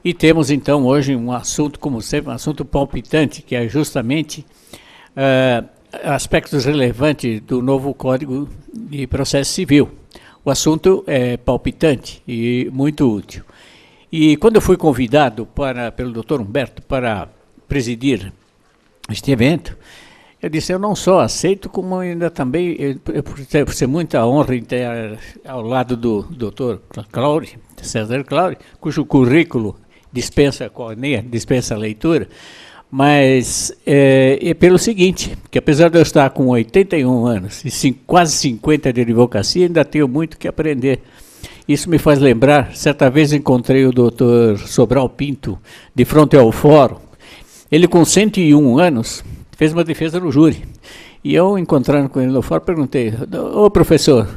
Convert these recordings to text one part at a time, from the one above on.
E temos, então, hoje um assunto, como sempre, um assunto palpitante, que é justamente aspectos relevantes do novo Código de Processo Civil. O assunto é palpitante e muito útil. E quando eu fui convidado pelo Dr. Humberto para presidir este evento, eu disse, eu não só aceito, como ainda também, por ser muita honra em ter ao lado do Dr. Claudio, César Claudio, cujo currículo dispensa a leitura, mas é pelo seguinte, que apesar de eu estar com 81 anos e quase 50 de advocacia, ainda tenho muito que aprender. Isso me faz lembrar, certa vez encontrei o doutor Sobral Pinto, de frente ao fórum. Ele, com 101 anos, fez uma defesa no júri. E eu, encontrando com ele no fórum, perguntei, ô professor,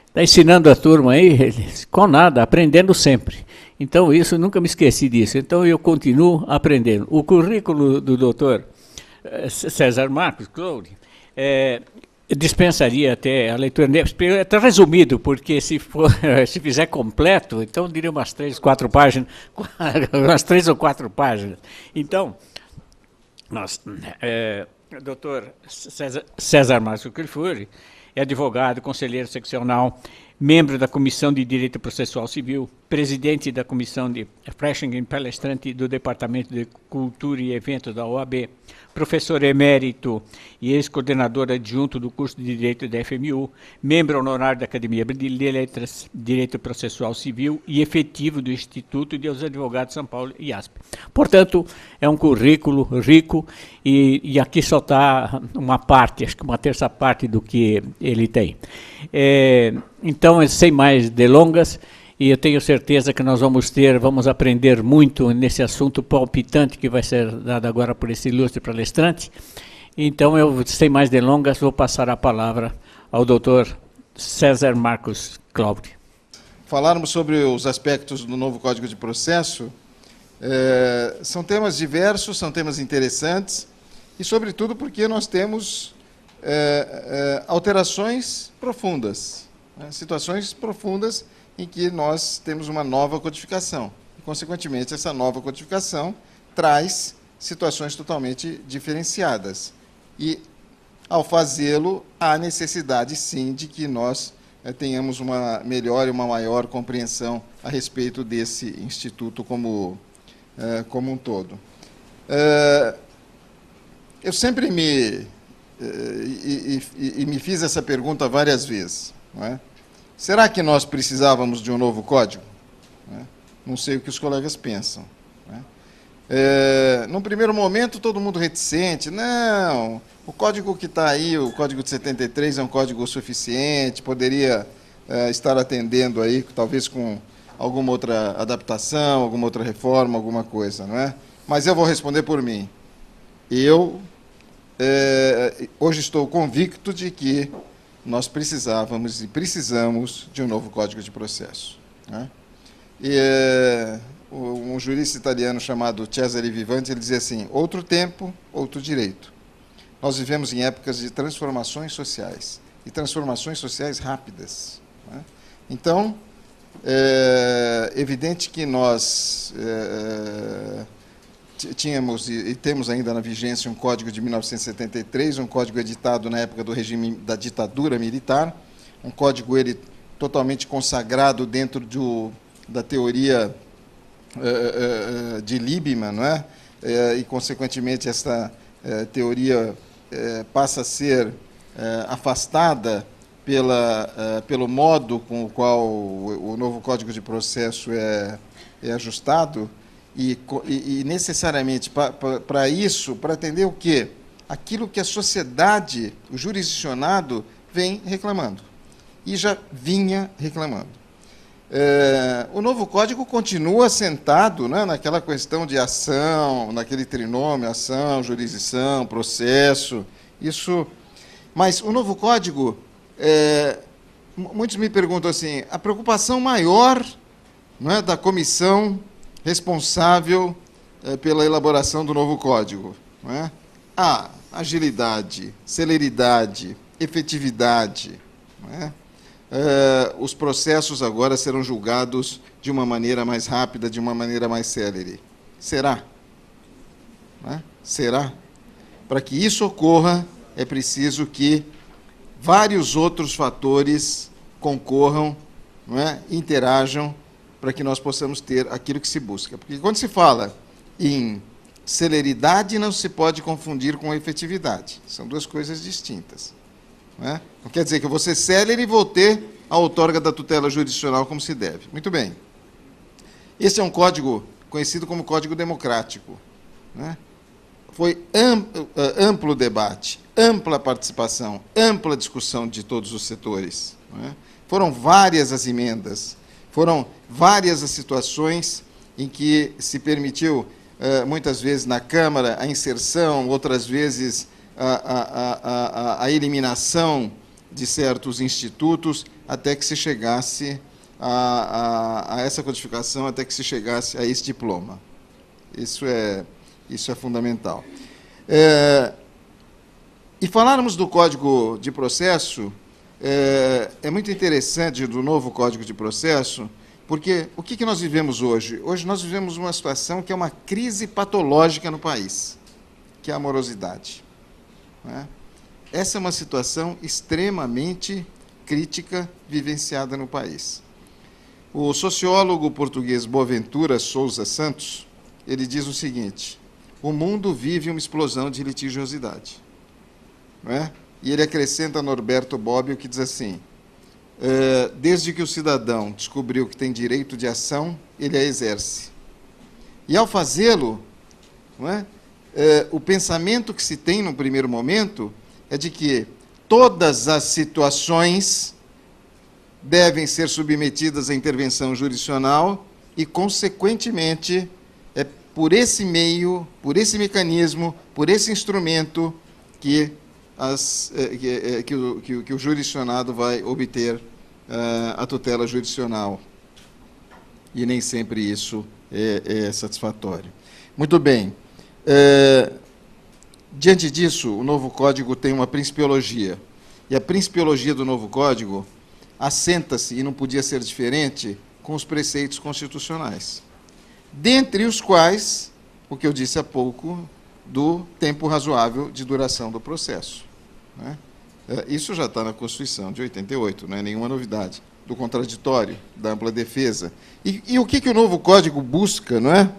está ensinando a turma aí? Ele disse, com nada, aprendendo sempre. Então, isso, nunca me esqueci disso. Então, eu continuo aprendendo. O currículo do doutor César Marcos Claudio dispensaria até a leitura, está resumido, porque se fizer completo, então diria umas 3 ou 4 páginas. Então, doutor César Márcio Crifuri é advogado, conselheiro seccional, membro da Comissão de Direito Processual Civil, presidente da Comissão de Freshing e palestrante do Departamento de Cultura e Eventos da OAB, professor emérito e ex-coordenador adjunto do curso de Direito da FMU, membro honorário da Academia de Letras, Direito Processual Civil e efetivo do Instituto dos Advogados de São Paulo, IASP. Portanto, é um currículo rico e aqui só está uma parte, acho que uma terça parte do que ele tem. Então, sem mais delongas, e eu tenho certeza que nós vamos aprender muito nesse assunto palpitante que vai ser dado agora por esse ilustre palestrante. Então, eu, sem mais delongas, vou passar a palavra ao doutor César Marcos Claudio. Falarmos sobre os aspectos do novo Código de Processo, são temas diversos, são temas interessantes, e, sobretudo, porque nós temos alterações profundas, situações profundas em que nós temos uma nova codificação. E, consequentemente, essa nova codificação traz situações totalmente diferenciadas. E, ao fazê-lo, há necessidade, sim, de que nós tenhamos uma melhor e uma maior compreensão a respeito desse instituto como um todo. Eu sempre me fiz essa pergunta várias vezes, não é? Será que nós precisávamos de um novo código? Não sei o que os colegas pensam. Num primeiro momento, todo mundo reticente. Não, o código que está aí, o Código de 73, é um código suficiente, poderia estar atendendo aí, talvez com alguma outra adaptação, alguma outra reforma, alguma coisa, não é? Mas eu vou responder por mim. Eu, hoje, estou convicto de que nós precisávamos e precisamos de um novo Código de Processo, né? E um jurista italiano chamado Cesare Vivanti, ele dizia assim, outro tempo, outro direito. Nós vivemos em épocas de transformações sociais, e transformações sociais rápidas, né? Então, é evidente que nós tínhamos e temos ainda na vigência um código de 1973, um código editado na época do regime da ditadura militar, um código ele totalmente consagrado dentro da teoria de Liebman, não é? E, consequentemente, essa teoria passa a ser afastada pelo modo com o qual o novo Código de Processo é ajustado, e necessariamente para isso, para atender o quê? Aquilo que a sociedade, o jurisdicionado, vem reclamando, e já vinha reclamando. O novo código continua assentado, né, naquela questão de ação, naquele trinômio, ação, jurisdição, processo, isso. Mas o novo código, muitos me perguntam assim, a preocupação maior, não é, da comissão responsável pela elaboração do novo código, não é? Agilidade, celeridade, efetividade, não é? os processos agora serão julgados de uma maneira mais rápida, de uma maneira mais célere. Será? Né? Será? Para que isso ocorra, é preciso que vários outros fatores concorram, não é? Interajam, para que nós possamos ter aquilo que se busca. Porque quando se fala em celeridade, não se pode confundir com efetividade. São duas coisas distintas. Não é? Não quer dizer que eu vou ser célere e vou ter a outorga da tutela jurisdicional como se deve. Muito bem. Esse é um código conhecido como Código Democrático. Né? Foi amplo debate, ampla participação, ampla discussão de todos os setores. Não é? Foram várias as emendas, foram várias as situações em que se permitiu, muitas vezes na Câmara, a inserção, outras vezes a eliminação de certos institutos, até que se chegasse a essa codificação, até que se chegasse a esse diploma. Isso é fundamental. E falarmos do Código de Processo, é muito interessante, do novo Código de Processo, porque o que nós vivemos hoje? Hoje nós vivemos uma situação que é uma crise patológica no país, que é a morosidade. Não é? Essa é uma situação extremamente crítica vivenciada no país. O sociólogo português Boaventura Sousa Santos, ele diz o seguinte: o mundo vive uma explosão de litigiosidade. Não é? E ele acrescenta a Norberto Bobbio, que diz assim: desde que o cidadão descobriu que tem direito de ação, ele a exerce. E ao fazê-lo, não é? O pensamento que se tem no primeiro momento é de que todas as situações devem ser submetidas à intervenção jurisdicional e, consequentemente, é por esse meio, por esse mecanismo, por esse instrumento que o jurisdicionado vai obter a tutela jurisdicional. E nem sempre isso é satisfatório. Muito bem. Diante disso, o novo Código tem uma principiologia. E a principiologia do novo Código assenta-se, e não podia ser diferente, com os preceitos constitucionais. Dentre os quais, o que eu disse há pouco, do tempo razoável de duração do processo. Né? Isso já está na Constituição de 88, não é nenhuma novidade. Do contraditório, da ampla defesa. E o que o novo Código busca, não é?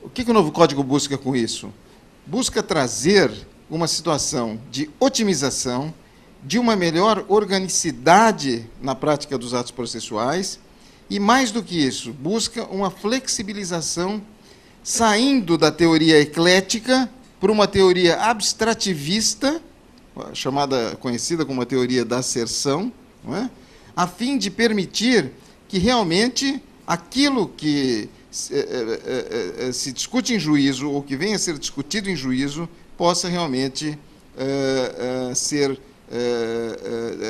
O que o novo Código busca com isso? Busca trazer uma situação de otimização, de uma melhor organicidade na prática dos atos processuais e, mais do que isso, busca uma flexibilização, saindo da teoria eclética para uma teoria abstrativista, conhecida como a teoria da asserção, não é? A fim de permitir que realmente aquilo que se discute em juízo, ou que venha a ser discutido em juízo, possa realmente ser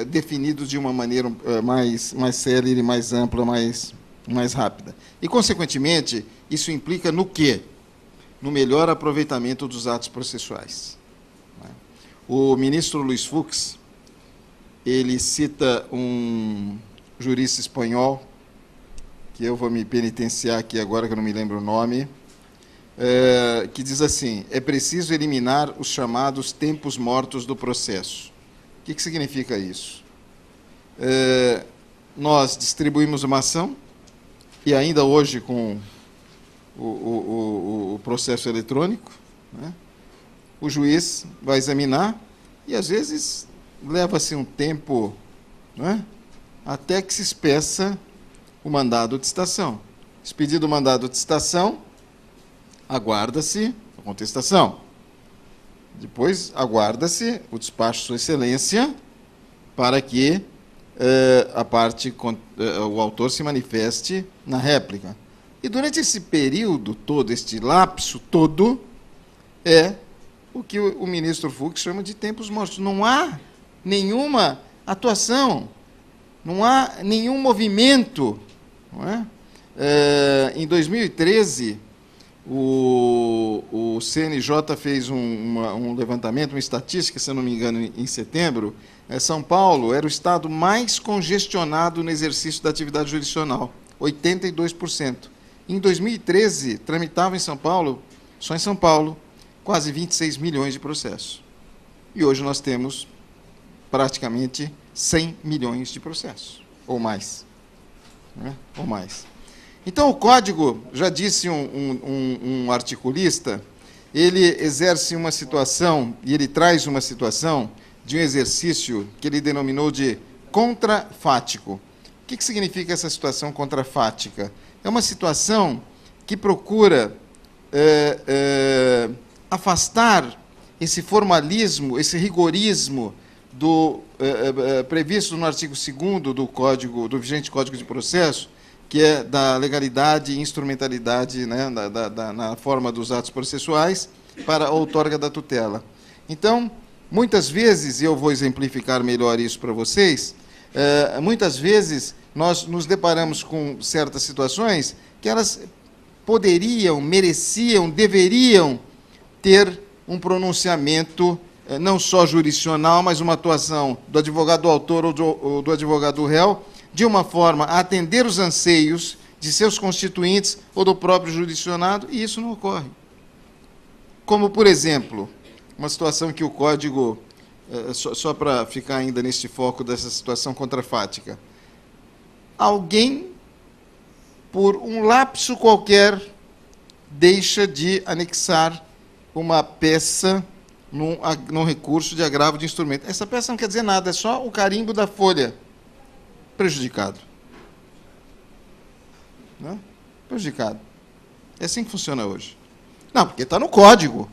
definido de uma maneira mais célere, mais ampla, mais rápida. E, consequentemente, isso implica no quê? No melhor aproveitamento dos atos processuais. O ministro Luiz Fux, ele cita um jurista espanhol, que eu vou me penitenciar aqui agora, que eu não me lembro o nome, que diz assim: é preciso eliminar os chamados tempos mortos do processo. O que significa isso? Nós distribuímos uma ação, e ainda hoje com o processo eletrônico, né? O juiz vai examinar, e às vezes leva-se um tempo, né, até que se expeça o mandado de citação. Expedido o mandado de citação, aguarda-se a contestação. Depois, aguarda-se o despacho de Sua Excelência para que o autor se manifeste na réplica. E durante esse período todo, este lapso todo, é o que o ministro Fux chama de tempos mortos. Não há nenhuma atuação, não há nenhum movimento. Não é? Em 2013, o CNJ fez um levantamento, uma estatística, se eu não me engano, em setembro. São Paulo era o estado mais congestionado no exercício da atividade jurisdicional, 82%. Em 2013, tramitavam em São Paulo, só em São Paulo, quase 26 milhões de processos. E hoje nós temos praticamente 100 milhões de processos, ou mais. Né? Ou mais. Então, o Código, já disse um articulista, ele exerce uma situação, e ele traz uma situação de um exercício que ele denominou de contrafático. O que significa essa situação contrafática? É uma situação que procura afastar esse formalismo, esse rigorismo previsto no artigo 2º do vigente Código de Processo, que é da legalidade e instrumentalidade, né, na forma dos atos processuais, para a outorga da tutela. Então, muitas vezes, e eu vou exemplificar melhor isso para vocês, muitas vezes nós nos deparamos com certas situações que elas poderiam, mereciam, deveriam ter um pronunciamento não só jurisdicional, mas uma atuação do advogado autor ou do advogado réu, de uma forma a atender os anseios de seus constituintes ou do próprio jurisdicionado, e isso não ocorre. Como, por exemplo, uma situação que o Código, só para ficar ainda neste foco dessa situação contrafática, alguém, por um lapso qualquer, deixa de anexar uma peça num recurso de agravo de instrumento. Essa peça não quer dizer nada, é só o carimbo da folha. Prejudicado. Né? Prejudicado. É assim que funciona hoje. Não, porque está no Código.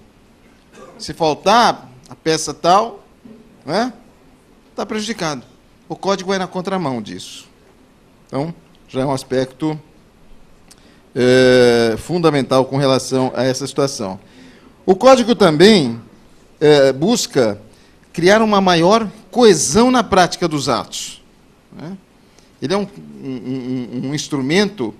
Se faltar a peça tal, né, está prejudicado. O Código é na contramão disso. Então, já é um aspecto fundamental com relação a essa situação. O Código também busca criar uma maior coesão na prática dos atos. Né? Ele é um instrumento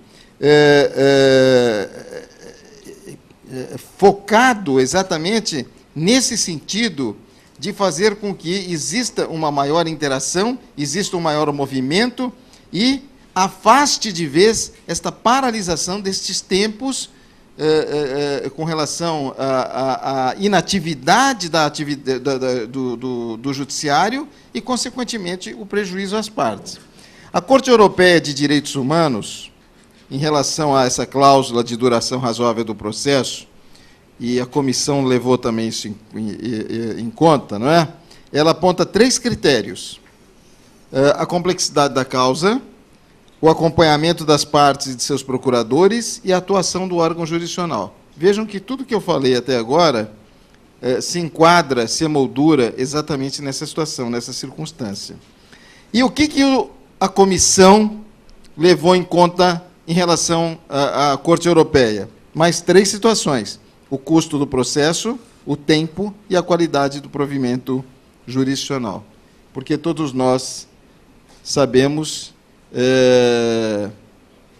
focado exatamente nesse sentido de fazer com que exista uma maior interação, exista um maior movimento e afaste de vez esta paralisação destes tempos com relação à inatividade do judiciário e, consequentemente, o prejuízo às partes. A Corte Europeia de Direitos Humanos, em relação a essa cláusula de duração razoável do processo, e a comissão levou também isso em conta, não é? Ela aponta 3 critérios: a complexidade da causa, o acompanhamento das partes e de seus procuradores e a atuação do órgão jurisdicional. Vejam que tudo que eu falei até agora se enquadra, se emoldura exatamente nessa situação, nessa circunstância. E o que a comissão levou em conta em relação à Corte Europeia? Mais 3 situações: o custo do processo, o tempo e a qualidade do provimento jurisdicional. Porque todos nós sabemos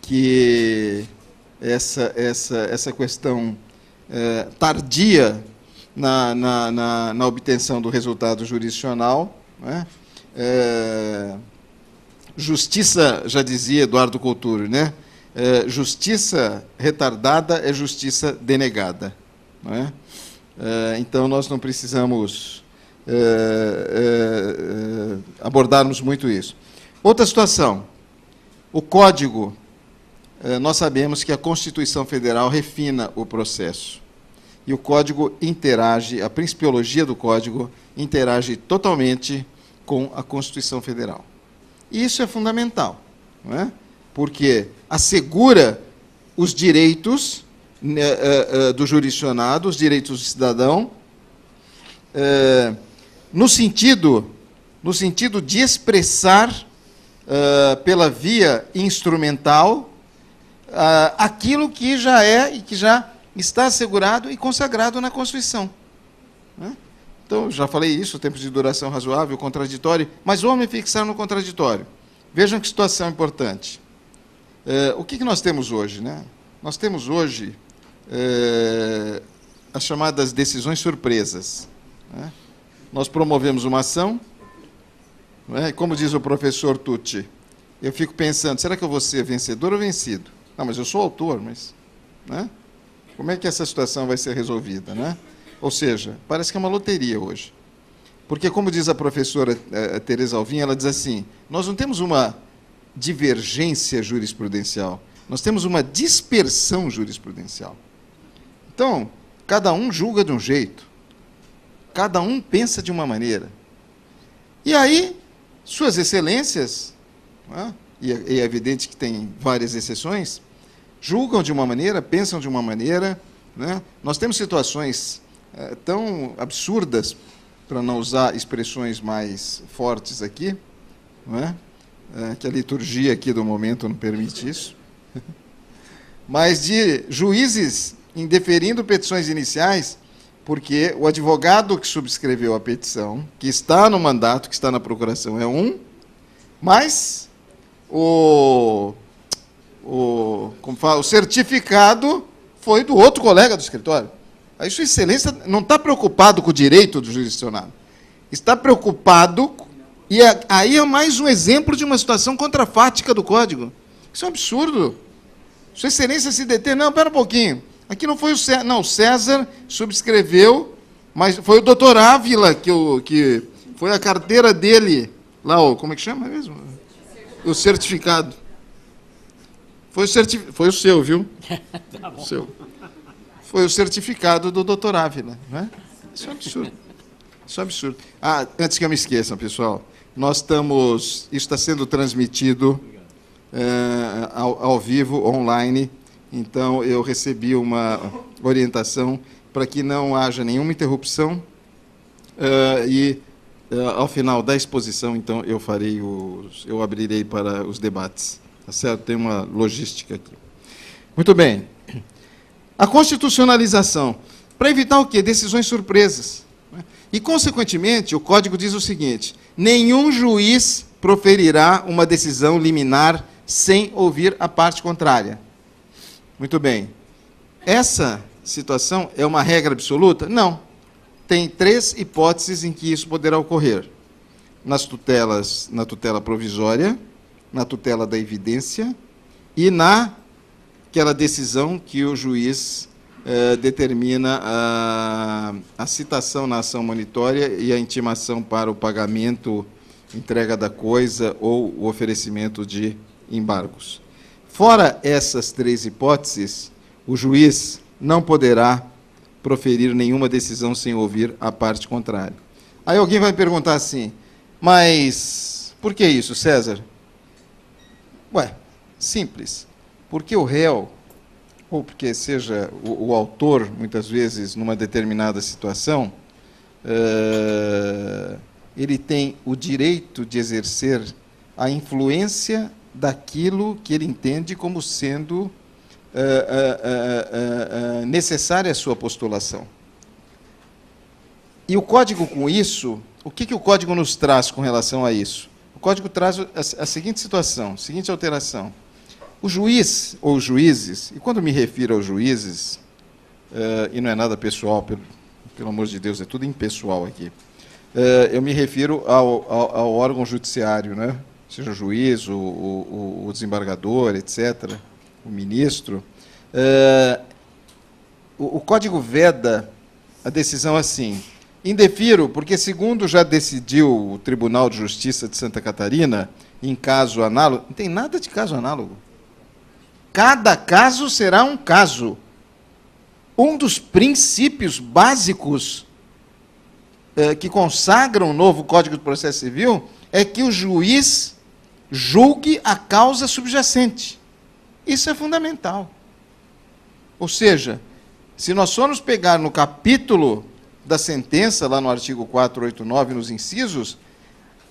que essa questão tardia na obtenção do resultado jurisdicional, né? Justiça, já dizia Eduardo Couture, né? Justiça retardada é justiça denegada. Não é? Então, nós não precisamos abordarmos muito isso. Outra situação. O Código, nós sabemos que a Constituição Federal refina o processo. E o Código interage, a principiologia do Código interage totalmente com a Constituição Federal. E isso é fundamental, não é? Porque assegura os direitos do jurisdicionado, os direitos do cidadão, no sentido de expressar, pela via instrumental, aquilo que já é e que já está assegurado e consagrado na Constituição. Né? Então, já falei isso, o tempo de duração razoável, contraditório, mas vamos me fixar no contraditório. Vejam que situação importante. O que nós temos hoje? Né? Nós temos hoje as chamadas decisões surpresas. Né? Nós promovemos uma ação, né? Como diz o professor Tucci, eu fico pensando, será que eu vou ser vencedor ou vencido? Não, mas eu sou autor, mas... Né? Como é que essa situação vai ser resolvida? Né? Ou seja, parece que é uma loteria hoje. Porque, como diz a professora Tereza Alvim, ela diz assim, nós não temos uma divergência jurisprudencial, nós temos uma dispersão jurisprudencial. Então, cada um julga de um jeito, cada um pensa de uma maneira. E aí, suas excelências, né, e é evidente que tem várias exceções, julgam de uma maneira, pensam de uma maneira. Né? Nós temos situações tão absurdas, para não usar expressões mais fortes aqui, não é? Que a liturgia aqui do momento não permite isso, mas de juízes indeferindo petições iniciais, porque o advogado que subscreveu a petição, que está no mandato, que está na procuração, é um, mas o certificado foi do outro colega do escritório. Aí Sua Excelência não está preocupado com o direito do jurisdicionado, está preocupado, e aí é mais um exemplo de uma situação contrafática do Código. Isso é um absurdo. Sua Excelência se detém, não, espera um pouquinho, aqui não foi o César, não, o César subscreveu, mas foi o doutor Ávila que foi a carteira dele, lá, como é que chama mesmo? O certificado. Foi o seu, viu? Tá bom. O seu. Foi o certificado do doutor Ávila. Né? Isso é um absurdo. Isso é um absurdo. Antes que eu me esqueça, pessoal, isso está sendo transmitido ao vivo, online, então eu recebi uma orientação para que não haja nenhuma interrupção e ao final da exposição, então, eu abrirei para os debates. Tá certo? Tem uma logística aqui. Muito bem. A constitucionalização, para evitar o quê? Decisões surpresas. E, consequentemente, o Código diz o seguinte, nenhum juiz proferirá uma decisão liminar sem ouvir a parte contrária. Muito bem. Essa situação é uma regra absoluta? Não. Tem 3 hipóteses em que isso poderá ocorrer. Na tutela provisória, na tutela da evidência e naquela decisão que o juiz determina a citação na ação monitória e a intimação para o pagamento, entrega da coisa ou o oferecimento de embargos. Fora essas 3 hipóteses, o juiz não poderá proferir nenhuma decisão sem ouvir a parte contrária. Aí alguém vai perguntar assim, mas por que isso, César? Simples. Porque o réu, ou porque seja o autor, muitas vezes, numa determinada situação, ele tem o direito de exercer a influência daquilo que ele entende como sendo necessária a sua postulação. E o Código, com isso, o que o Código nos traz com relação a isso? O Código traz a seguinte situação, a seguinte alteração. O juiz, ou juízes, e quando me refiro aos juízes, e não é nada pessoal, pelo amor de Deus, é tudo impessoal aqui, eu me refiro ao órgão judiciário, né? Seja o juiz, o desembargador, etc., o ministro. O Código veda a decisão assim, indefiro, porque segundo já decidiu o Tribunal de Justiça de Santa Catarina, em caso análogo, não tem nada de caso análogo. Cada caso será um caso. Um dos princípios básicos que consagram o novo Código de Processo Civil é que o juiz julgue a causa subjacente. Isso é fundamental. Ou seja, se nós formos pegar no capítulo da sentença, lá no artigo 489, nos incisos,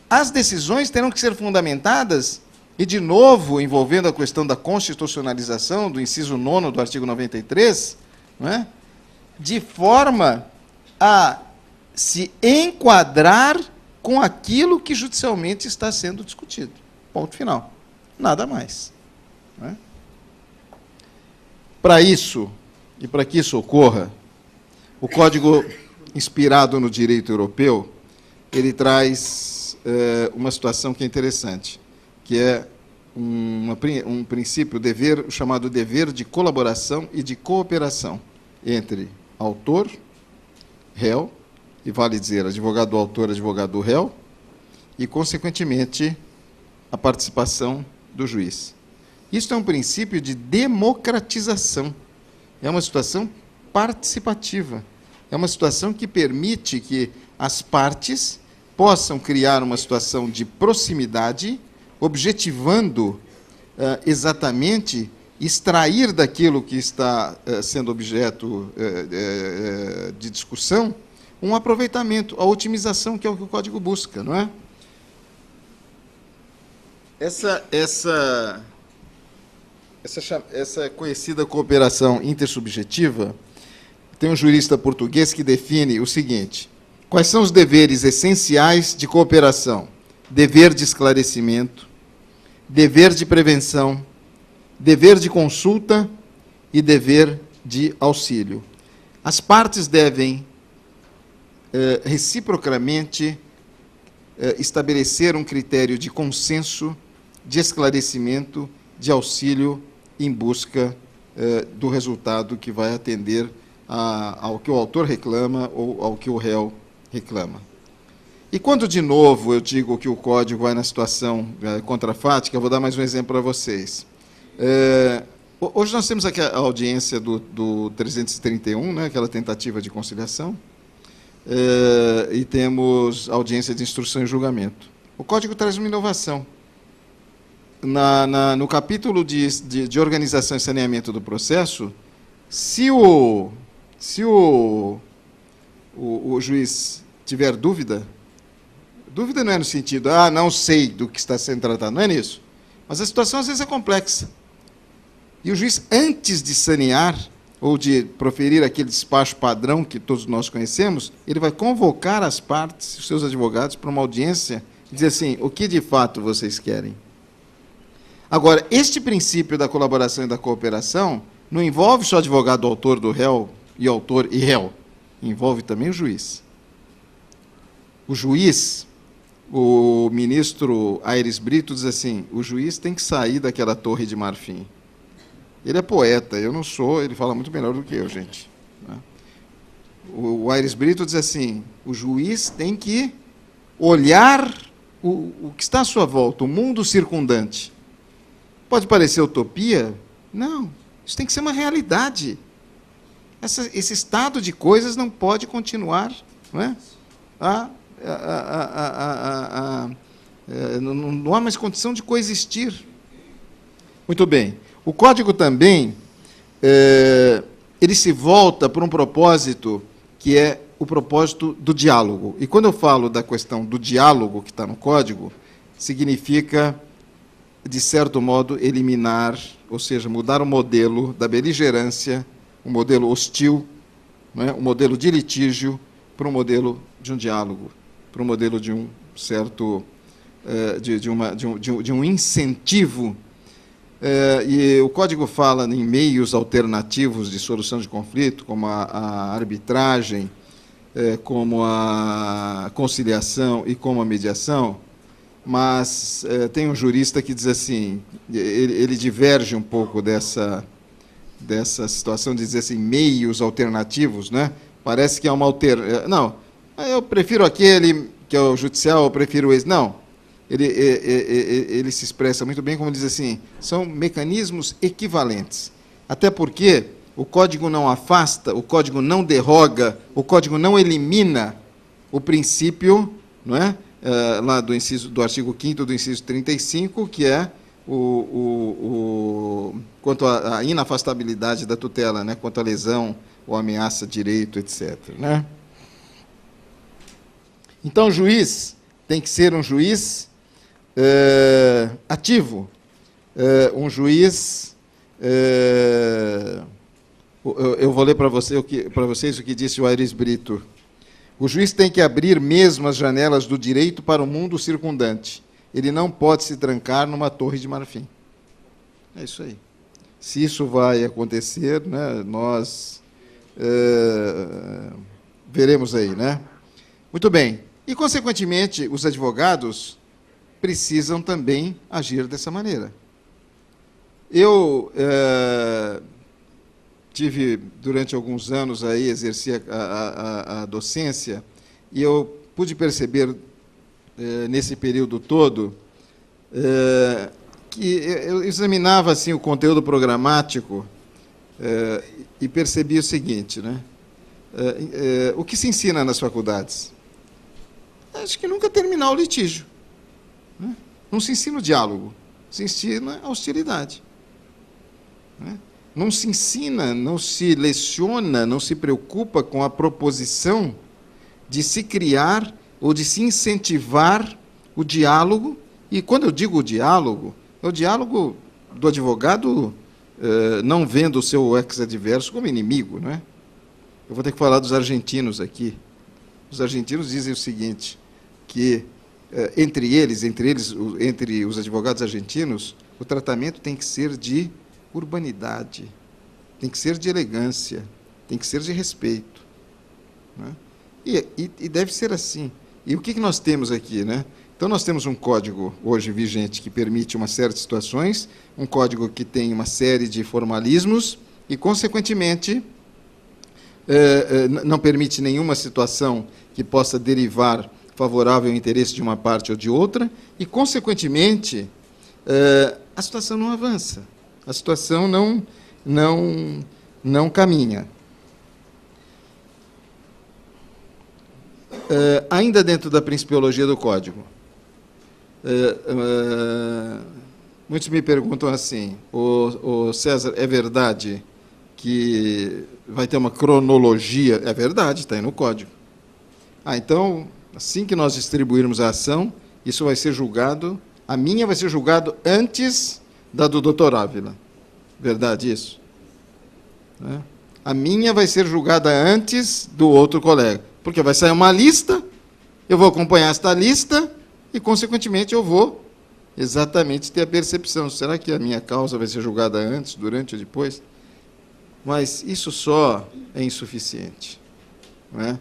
as decisões terão que ser fundamentadas, e de novo, envolvendo a questão da constitucionalização, do inciso 9º do artigo 93, não é? De forma a se enquadrar com aquilo que judicialmente está sendo discutido. Ponto final. Nada mais. Não é? Para isso, E para que isso ocorra, o Código, inspirado no direito europeu, ele traz uma situação que é interessante, que é um princípio, o chamado dever de colaboração e de cooperação entre autor, réu, e vale dizer advogado do autor, advogado do réu, e, consequentemente, a participação do juiz. Isso é um princípio de democratização. É uma situação participativa. É uma situação que permite que as partes possam criar uma situação de proximidade, objetivando exatamente extrair daquilo que está sendo objeto de discussão um aproveitamento, a otimização, que é o que o Código busca, não é? Essa conhecida cooperação intersubjetiva, tem um jurista português que define o seguinte: quais são os deveres essenciais de cooperação? Dever de esclarecimento, dever de prevenção, dever de consulta e dever de auxílio. As partes devem reciprocamente estabelecer um critério de consenso, de esclarecimento, de auxílio em busca do resultado que vai atender ao que o autor reclama ou ao que o réu reclama. E quando, de novo, eu digo que o Código vai na situação contrafática, eu vou dar mais um exemplo para vocês. Hoje nós temos aqui a audiência do 331, né, aquela tentativa de conciliação, e temos audiência de instrução e julgamento. O Código traz uma inovação. No capítulo de organização e saneamento do processo, se o juiz tiver dúvida não é no sentido, não sei do que está sendo tratado, não é nisso. Mas a situação, às vezes, é complexa. E o juiz, antes de sanear, ou de proferir aquele despacho padrão que todos nós conhecemos, ele vai convocar as partes, os seus advogados, para uma audiência e dizer assim: o que de fato vocês querem? Agora, este princípio da colaboração e da cooperação não envolve só o advogado autor do réu, e autor e réu, envolve também o juiz. O juiz, o ministro Aires Brito diz assim: o juiz tem que sair daquela torre de marfim. Ele é poeta, eu não sou, ele fala muito melhor do que eu, gente. O Aires Brito diz assim: o juiz tem que olhar o que está à sua volta, o mundo circundante. Pode parecer utopia? Não, isso tem que ser uma realidade. Esse estado de coisas não pode continuar, não é? Não há mais condição de coexistir. Muito bem. O Código também, ele se volta para um propósito que é o propósito do diálogo. E quando eu falo da questão do diálogo que está no Código, significa, de certo modo, eliminar, ou seja, mudar o modelo da beligerância, um modelo hostil, não é? Um modelo de litígio, para um modelo de um diálogo, para um modelo de um certo, de um incentivo. E o Código fala em meios alternativos de solução de conflito, como a arbitragem, como a conciliação e como a mediação, mas tem um jurista que diz assim, ele diverge um pouco dessa situação de dizer assim, meios alternativos, né? Parece que é uma alternativa. Não, eu prefiro aquele que é o judicial, eu prefiro esse. Não. Ele se expressa muito bem, como diz assim, são mecanismos equivalentes. Até porque o Código não afasta, o Código não derroga, o Código não elimina o princípio, não é? Lá do artigo 5º do inciso 35, que é quanto à inafastabilidade da tutela, né? Quanto à lesão ou ameaça de direito, etc. Né? Então, o juiz tem que ser um juiz ativo, um juiz... eu vou ler para vocês o que disse o Aires Brito. O juiz tem que abrir mesmo as janelas do direito para o mundo circundante. Ele não pode se trancar numa torre de marfim. É isso aí. Se isso vai acontecer, né, nós veremos aí, né? Muito bem. E, consequentemente, os advogados precisam também agir dessa maneira. Eu tive, durante alguns anos, aí, exerci a docência, e eu pude perceber, nesse período todo, que eu examinava assim, o conteúdo programático e percebi o seguinte, né? O que se ensina nas faculdades? Acho que nunca terminar o litígio. Né? Não se ensina o diálogo, se ensina a hostilidade. Né? Não se ensina, não se leciona, não se preocupa com a proposição de se criar ou de se incentivar o diálogo. E quando eu digo o diálogo, é o diálogo do advogado não vendo o seu ex-adverso como inimigo. Não é? Eu vou ter que falar dos argentinos aqui. Os argentinos dizem o seguinte, que entre os advogados argentinos, o tratamento tem que ser de urbanidade, tem que ser de elegância, tem que ser de respeito. Né? E deve ser assim. E o que nós temos aqui? Né? Então, nós temos um código hoje vigente que permite uma série de situações, um código que tem uma série de formalismos e, consequentemente, não permite nenhuma situação que possa derivar favorável ao interesse de uma parte ou de outra, e, consequentemente, a situação não avança, a situação não caminha. Ainda dentro da principiologia do Código, muitos me perguntam assim, o César, é verdade que vai ter uma cronologia? É verdade, está aí no Código. Então, assim que nós distribuirmos a ação, isso vai ser julgado, a minha vai ser julgado antes da do Dr. Ávila. Verdade isso? Né? A minha vai ser julgada antes do outro colega, porque vai sair uma lista, eu vou acompanhar esta lista e, consequentemente, eu vou exatamente ter a percepção, será que a minha causa vai ser julgada antes, durante ou depois? Mas isso só é insuficiente. Não é?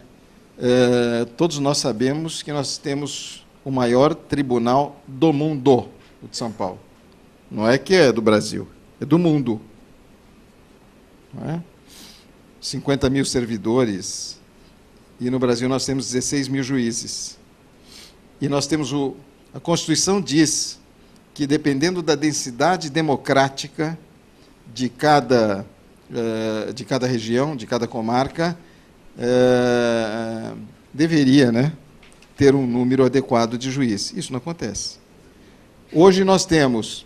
Todos nós sabemos que nós temos o maior tribunal do mundo, o de São Paulo. Não é que é do Brasil, é do mundo. Não é? 50 mil servidores, e no Brasil nós temos 16 mil juízes. E nós temos a Constituição diz que, dependendo da densidade democrática de cada região, de cada comarca, deveria, né, ter um número adequado de juízes. Isso não acontece. Hoje nós temos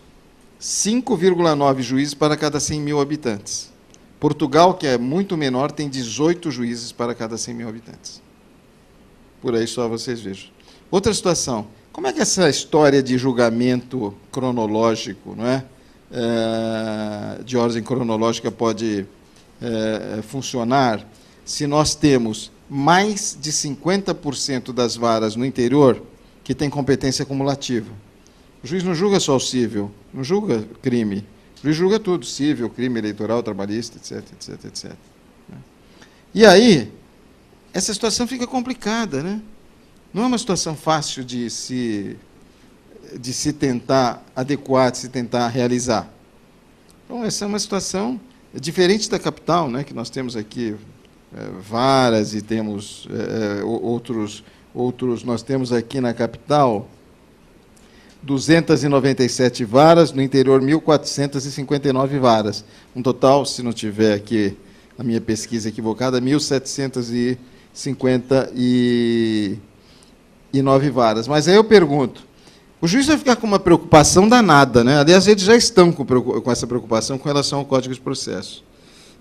5,9 juízes para cada 100 mil habitantes. Portugal, que é muito menor, tem 18 juízes para cada 100 mil habitantes. Por aí só vocês vejam. Outra situação, como é que essa história de julgamento cronológico, não é? De ordem cronológica pode funcionar se nós temos mais de 50% das varas no interior que tem competência acumulativa? O juiz não julga só o cível, não julga crime, o juiz julga tudo, cível, crime eleitoral, trabalhista, etc, etc, etc. E aí, essa situação fica complicada, né? Não é uma situação fácil de se tentar adequar, de se tentar realizar. Então, essa é uma situação diferente da capital, né, que nós temos aqui varas e temos outros. Nós temos aqui na capital 297 varas, no interior 1.459 varas. Um total, se não tiver aqui a minha pesquisa equivocada, 1.759 varas. Mas aí eu pergunto, o juiz vai ficar com uma preocupação danada, né? Aliás, eles já estão com essa preocupação com relação ao Código de Processo.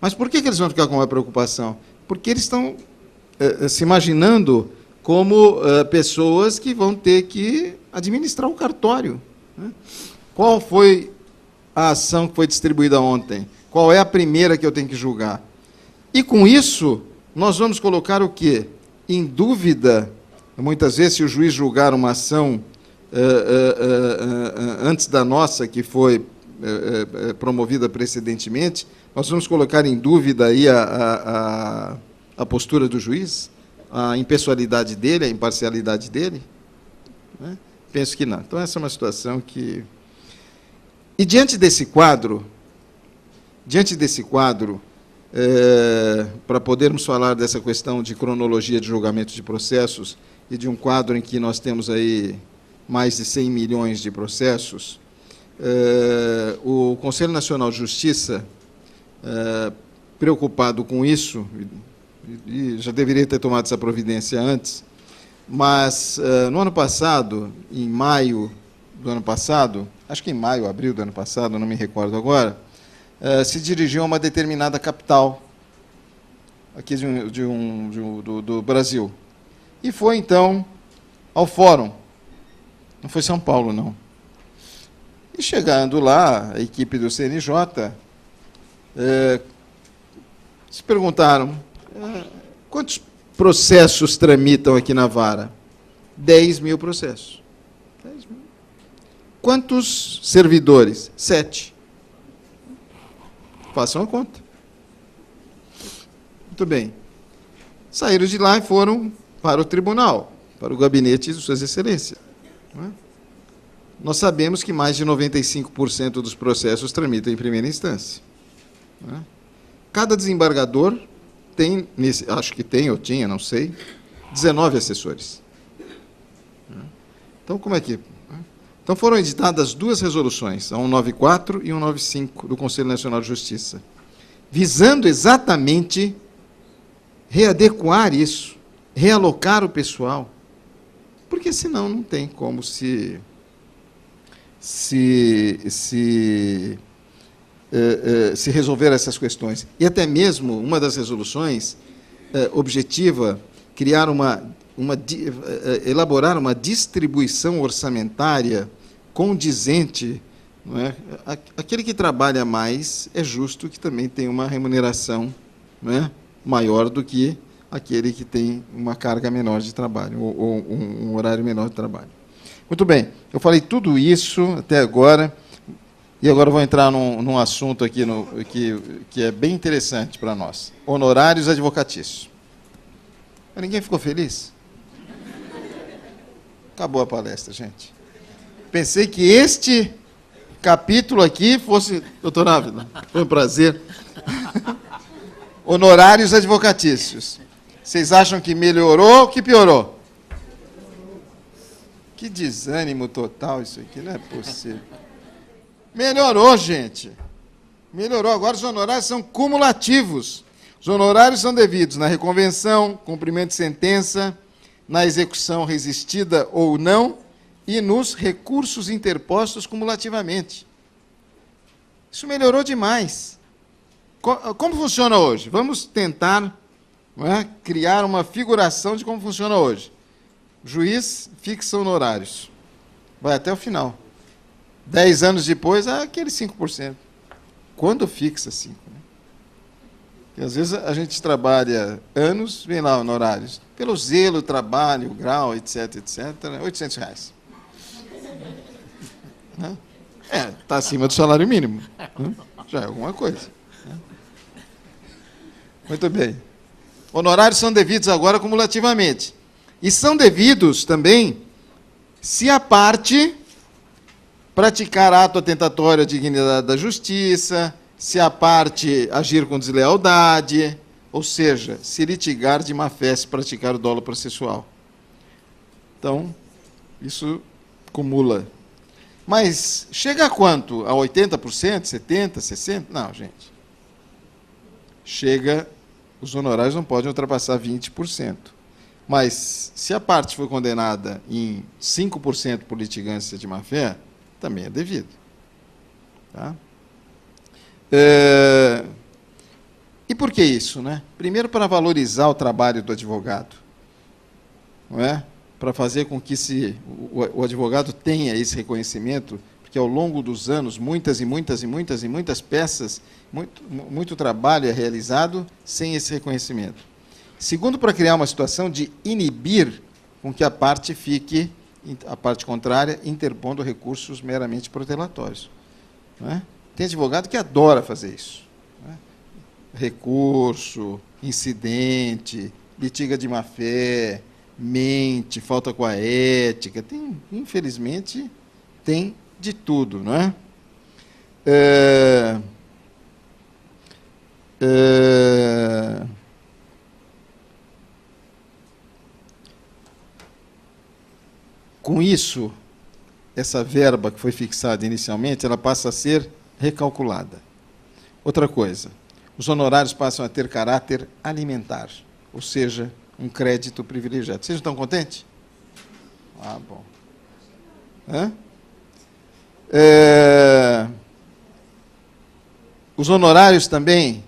Mas por que eles vão ficar com uma preocupação? Porque eles estão se imaginando como pessoas que vão ter que administrar o cartório. Né? Qual foi a ação que foi distribuída ontem? Qual é a primeira que eu tenho que julgar? E, com isso, nós vamos colocar o quê? Em dúvida, muitas vezes, se o juiz julgar uma ação antes da nossa, que foi promovida precedentemente, nós vamos colocar em dúvida aí a postura do juiz, a impessoalidade dele, a imparcialidade dele? Né? Penso que não. Então, essa é uma situação que... E diante desse quadro, para podermos falar dessa questão de cronologia de julgamento de processos e de um quadro em que nós temos aí mais de 100 milhões de processos, o Conselho Nacional de Justiça, preocupado com isso, e já deveria ter tomado essa providência antes, mas no ano passado, em maio do ano passado, acho que em maio, abril do ano passado, não me recordo agora, se dirigiu a uma determinada capital aqui do Brasil. E foi, então, ao fórum. Não foi São Paulo, não. E chegando lá, a equipe do CNJ se perguntaram, quantos processos tramitam aqui na vara? 10 mil processos. 10 mil. Quantos servidores? 7. Façam a conta. Muito bem. Saíram de lá e foram para o tribunal, para o gabinete de Suas Excelências. Não é? Nós sabemos que mais de 95% dos processos tramitam em primeira instância. Não é? Cada desembargador tem, acho que tem ou tinha, não sei, 19 assessores. Então, como é que... Então, foram editadas 2 resoluções, a 194 e 195, do Conselho Nacional de Justiça, visando exatamente readequar isso, realocar o pessoal, porque senão não tem como se resolver essas questões. E até mesmo, uma das resoluções objetiva criar elaborar uma distribuição orçamentária condizente, não é? Aquele que trabalha mais é justo que também tenha uma remuneração, não é? Maior do que aquele que tem uma carga menor de trabalho, ou um horário menor de trabalho. Muito bem, eu falei tudo isso até agora, e agora vou entrar num assunto aqui que é bem interessante para nós. Honorários advocatícios. Ninguém ficou feliz? Acabou a palestra, gente. Pensei que este capítulo aqui fosse... Doutor Ávila, foi um prazer. Honorários advocatícios. Vocês acham que melhorou ou que piorou? Que desânimo total isso aqui, não é possível. Melhorou, gente. Melhorou. Agora os honorários são cumulativos. Os honorários são devidos na reconvenção, cumprimento de sentença, na execução resistida ou não, e nos recursos interpostos cumulativamente. Isso melhorou demais. Como funciona hoje? Vamos tentar, não é, criar uma figuração de como funciona hoje. O juiz fixa honorários. Vai até o final. 10 anos depois, aqueles 5%. Quando fixa 5%? Né? E às vezes a gente trabalha anos, vem lá honorários. Pelo zelo, trabalho, grau, etc, etc, R$800. Né? Está acima do salário mínimo. Né? Já é alguma coisa. Né? Muito bem. Honorários são devidos agora cumulativamente. E são devidos também se a parte praticar ato atentatório à dignidade da justiça, se a parte agir com deslealdade, ou seja, se litigar de má-fé, se praticar o dolo processual. Então, isso cumula. Mas chega a quanto? A 80%, 70%, 60%? Não, gente. Chega, os honorários não podem ultrapassar 20%. Mas, se a parte for condenada em 5% por litigância de má-fé, também é devido. Tá? E por que isso? Né? Primeiro, para valorizar o trabalho do advogado. Não é? Para fazer com que o advogado tenha esse reconhecimento, porque ao longo dos anos, muitas peças, muito trabalho é realizado sem esse reconhecimento. Segundo, para criar uma situação de inibir com que a parte contrária, interpondo recursos meramente protelatórios. não é? Tem advogado que adora fazer isso. Não é? Recurso, incidente, litiga de má-fé, mente, falta com a ética, tem, infelizmente, tem de tudo, não é? Com isso, essa verba que foi fixada inicialmente, ela passa a ser recalculada. Outra coisa, os honorários passam a ter caráter alimentar, ou seja, um crédito privilegiado. Vocês estão contentes? Ah, bom. Hã? Os honorários também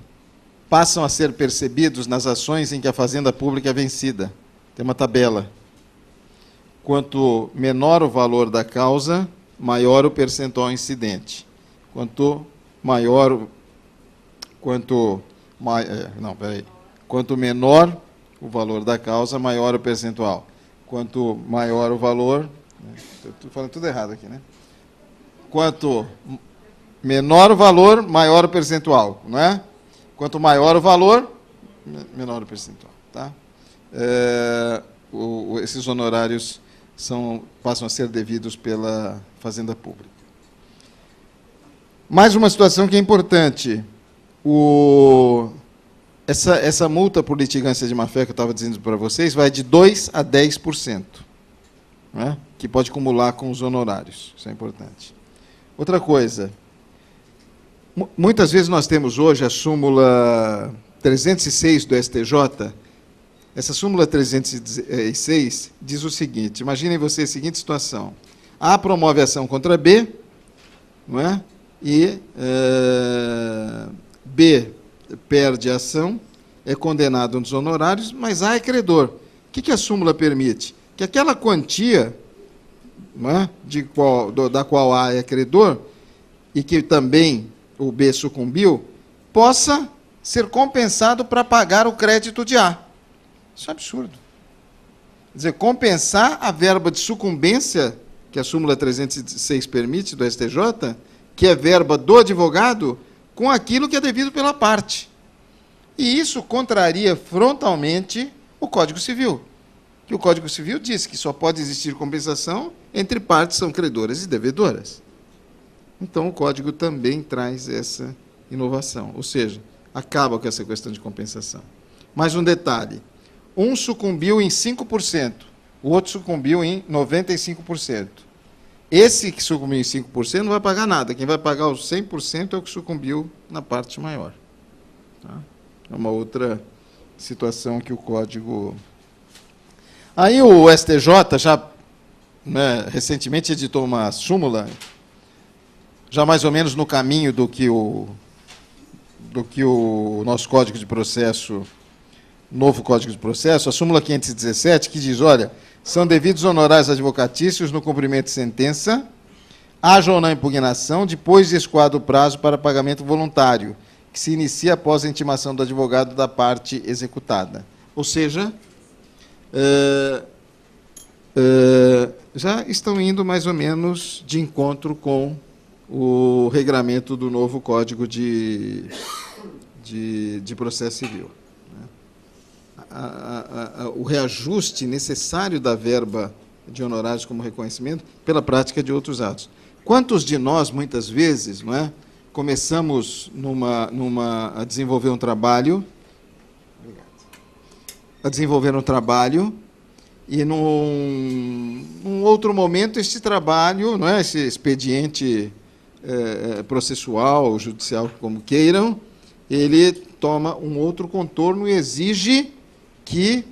passam a ser percebidos nas ações em que a fazenda pública é vencida. Tem uma tabela. Quanto menor o valor da causa, maior o percentual incidente. Quanto menor o valor da causa, maior o percentual. Quanto maior o valor... Estou falando tudo errado aqui, né? Quanto menor o valor, maior o percentual, não é? Quanto maior o valor, menor o percentual. Tá? Esses honorários passam a ser devidos pela Fazenda Pública. Mais uma situação que é importante. Essa multa por litigância de má-fé que eu estava dizendo para vocês vai de 2% a 10%, né? Que pode acumular com os honorários. Isso é importante. Outra coisa, muitas vezes nós temos hoje a súmula 306 do STJ. Essa súmula 306 diz o seguinte, imaginem vocês a seguinte situação. A promove ação contra B, não é? E B perde a ação, é condenado nos honorários, mas A é credor. O que a súmula permite? Que aquela quantia, não é? Da qual A é credor, e que também o B sucumbiu, possa ser compensado para pagar o crédito de A. Isso é absurdo. Quer dizer, compensar a verba de sucumbência, que a súmula 306 permite, do STJ, que é verba do advogado, com aquilo que é devido pela parte. E isso contraria frontalmente o Código Civil, que o Código Civil diz que só pode existir compensação entre partes são credoras e devedoras. Então, o Código também traz essa inovação, ou seja, acaba com essa questão de compensação. Mais um detalhe. Um sucumbiu em 5%, o outro sucumbiu em 95%. Esse que sucumbiu em 5% não vai pagar nada. Quem vai pagar os 100% é o que sucumbiu na parte maior. Tá? É uma outra situação que o Código... Aí o STJ já, né, recentemente editou uma súmula, já mais ou menos no caminho do que o nosso Código de Processo, novo Código de Processo, a súmula 517, que diz, olha, são devidos honorários advocatícios no cumprimento de sentença, haja ou não impugnação, depois de escoado o prazo para pagamento voluntário, que se inicia após a intimação do advogado da parte executada. Ou seja, já estão indo mais ou menos de encontro com o regramento do novo Código de Processo Civil. O reajuste necessário da verba de honorários como reconhecimento pela prática de outros atos. Quantos de nós, muitas vezes, não é, começamos a desenvolver um trabalho, e num outro momento esse trabalho, não é, esse expediente processual, judicial, como queiram, ele toma um outro contorno e exige que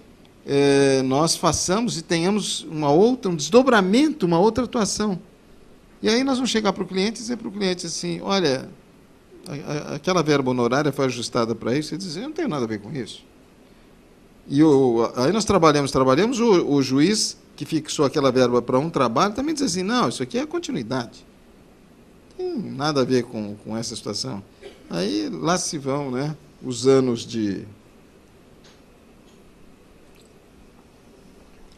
nós façamos e tenhamos um desdobramento, uma outra atuação. E aí nós vamos chegar para o cliente e dizer para o cliente assim, olha, aquela verba honorária foi ajustada para isso, e dizer, eu não tenho nada a ver com isso. E aí nós trabalhamos, o juiz que fixou aquela verba para um trabalho também diz assim, não, isso aqui é continuidade. Não tem nada a ver com essa situação. Aí lá se vão, né, os anos de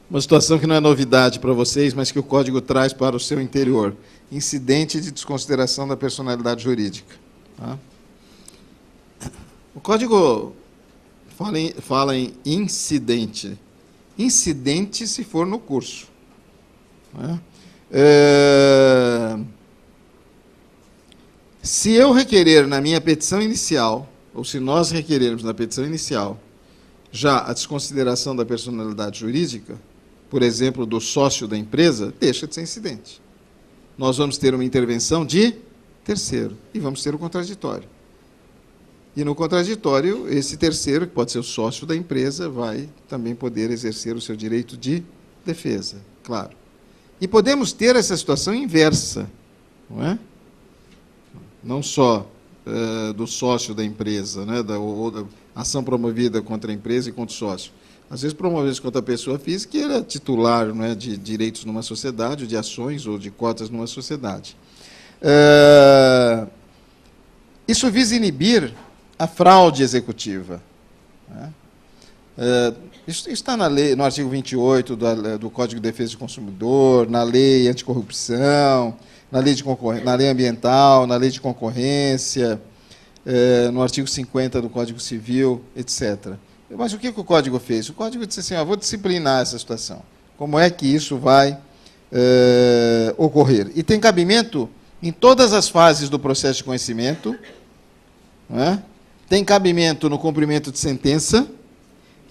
Uma situação que não é novidade para vocês, mas que o Código traz para o seu interior. Incidente de desconsideração da personalidade jurídica. Tá? O Código fala em incidente. Incidente se for no curso. Né? Se eu requerer na minha petição inicial, ou se nós requerermos na petição inicial, já a desconsideração da personalidade jurídica, por exemplo, do sócio da empresa, deixa de ser incidente. Nós vamos ter uma intervenção de terceiro e vamos ter o contraditório. E no contraditório, esse terceiro, que pode ser o sócio da empresa, vai também poder exercer o seu direito de defesa, claro. E podemos ter essa situação inversa, não é? Não só do sócio da empresa, né, ou da ação promovida contra a empresa e contra o sócio. Às vezes promovida contra a pessoa física que era titular, não é, de direitos numa sociedade, ou de ações ou de cotas numa sociedade. Isso visa inibir a fraude executiva. Né? Isso está na lei, no artigo 28 do Código de Defesa do Consumidor, na lei anticorrupção, na lei ambiental, na lei de concorrência, no artigo 50 do Código Civil, etc. Mas o que o Código fez? O Código disse assim, vou disciplinar essa situação. Como é que isso vai ocorrer? E tem cabimento em todas as fases do processo de conhecimento, não é? Tem cabimento no cumprimento de sentença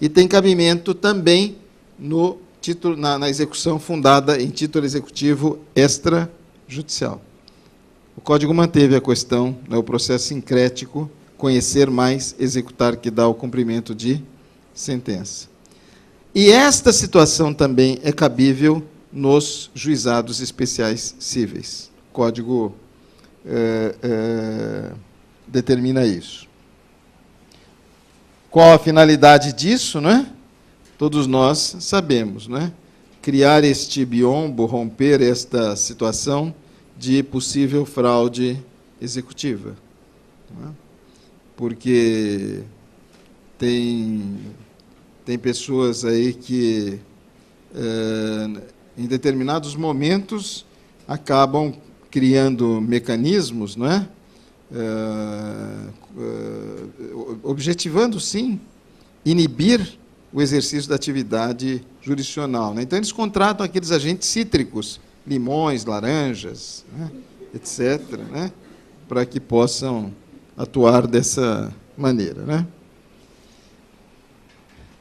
e tem cabimento também no título, na execução fundada em título executivo extrajudicial. O Código manteve a questão, né, o processo sincrético, conhecer mais, executar, que dá o cumprimento de sentença. E esta situação também é cabível nos juizados especiais cíveis. O Código determina isso. Qual a finalidade disso, né? Todos nós sabemos, né? Criar este biombo, romper esta situação de possível fraude executiva. Não é? Porque tem pessoas aí que, em determinados momentos, acabam criando mecanismos, não é? Objetivando, sim, inibir o exercício da atividade jurisdicional. Né? Então, eles contratam aqueles agentes cítricos, limões, laranjas, né? etc., né? para que possam atuar dessa maneira. Né?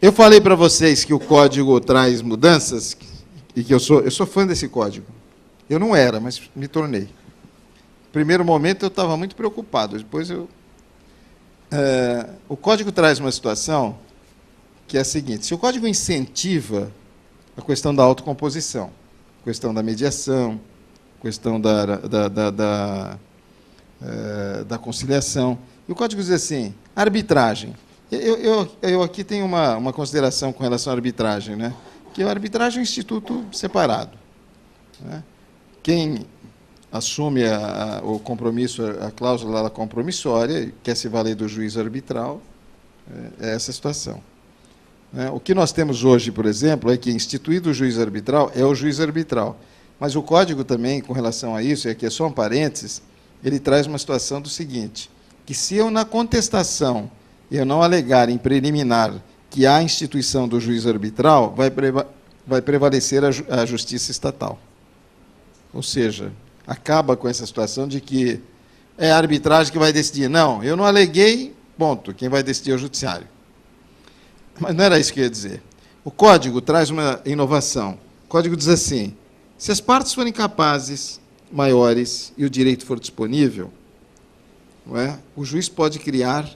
Eu falei para vocês que o Código traz mudanças, e que eu sou fã desse Código. Eu não era, mas me tornei. No primeiro momento eu estava muito preocupado, depois o Código traz uma situação que é a seguinte: se o Código incentiva a questão da autocomposição, a questão da mediação, a questão da conciliação, e o Código diz assim, arbitragem. Eu aqui tenho uma consideração com relação à arbitragem, né? Que a arbitragem é um instituto separado. Né? Quem assume o compromisso, a cláusula compromissória, e quer se valer do juízo arbitral, é essa situação. Né? O que nós temos hoje, por exemplo, é que instituído o juízo arbitral, é o juízo arbitral. Mas o Código também, com relação a isso, e aqui é só um parênteses, ele traz uma situação do seguinte, que se eu, na contestação, eu não alegar em preliminar que há instituição do juízo arbitral, vai prevalecer a justiça estatal. Ou seja, acaba com essa situação de que é a arbitragem que vai decidir. Não, eu não aleguei, ponto. Quem vai decidir é o judiciário. Mas não era isso que eu ia dizer. O Código traz uma inovação. O Código diz assim, se as partes forem capazes, maiores, e o direito for disponível, não é? O juiz pode criar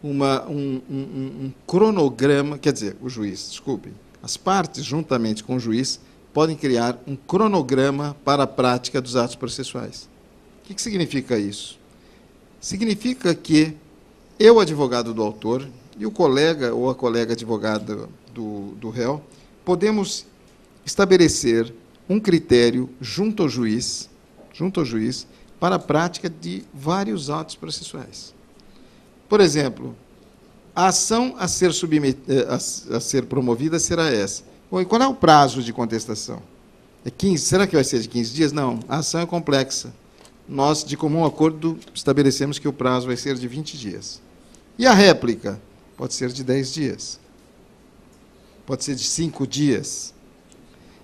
um cronograma, quer dizer, o juiz, desculpem, as partes, juntamente com o juiz, podem criar um cronograma para a prática dos atos processuais. O que significa isso? Significa que eu, advogado do autor, e o colega ou a colega advogada do réu, podemos estabelecer um critério junto ao juiz, para a prática de vários atos processuais. Por exemplo, a ação a ser promovida será essa. Oi, qual é o prazo de contestação? É 15? Será que vai ser de 15 dias? Não, a ação é complexa. Nós, de comum acordo, estabelecemos que o prazo vai ser de 20 dias. E a réplica? Pode ser de 10 dias. Pode ser de 5 dias.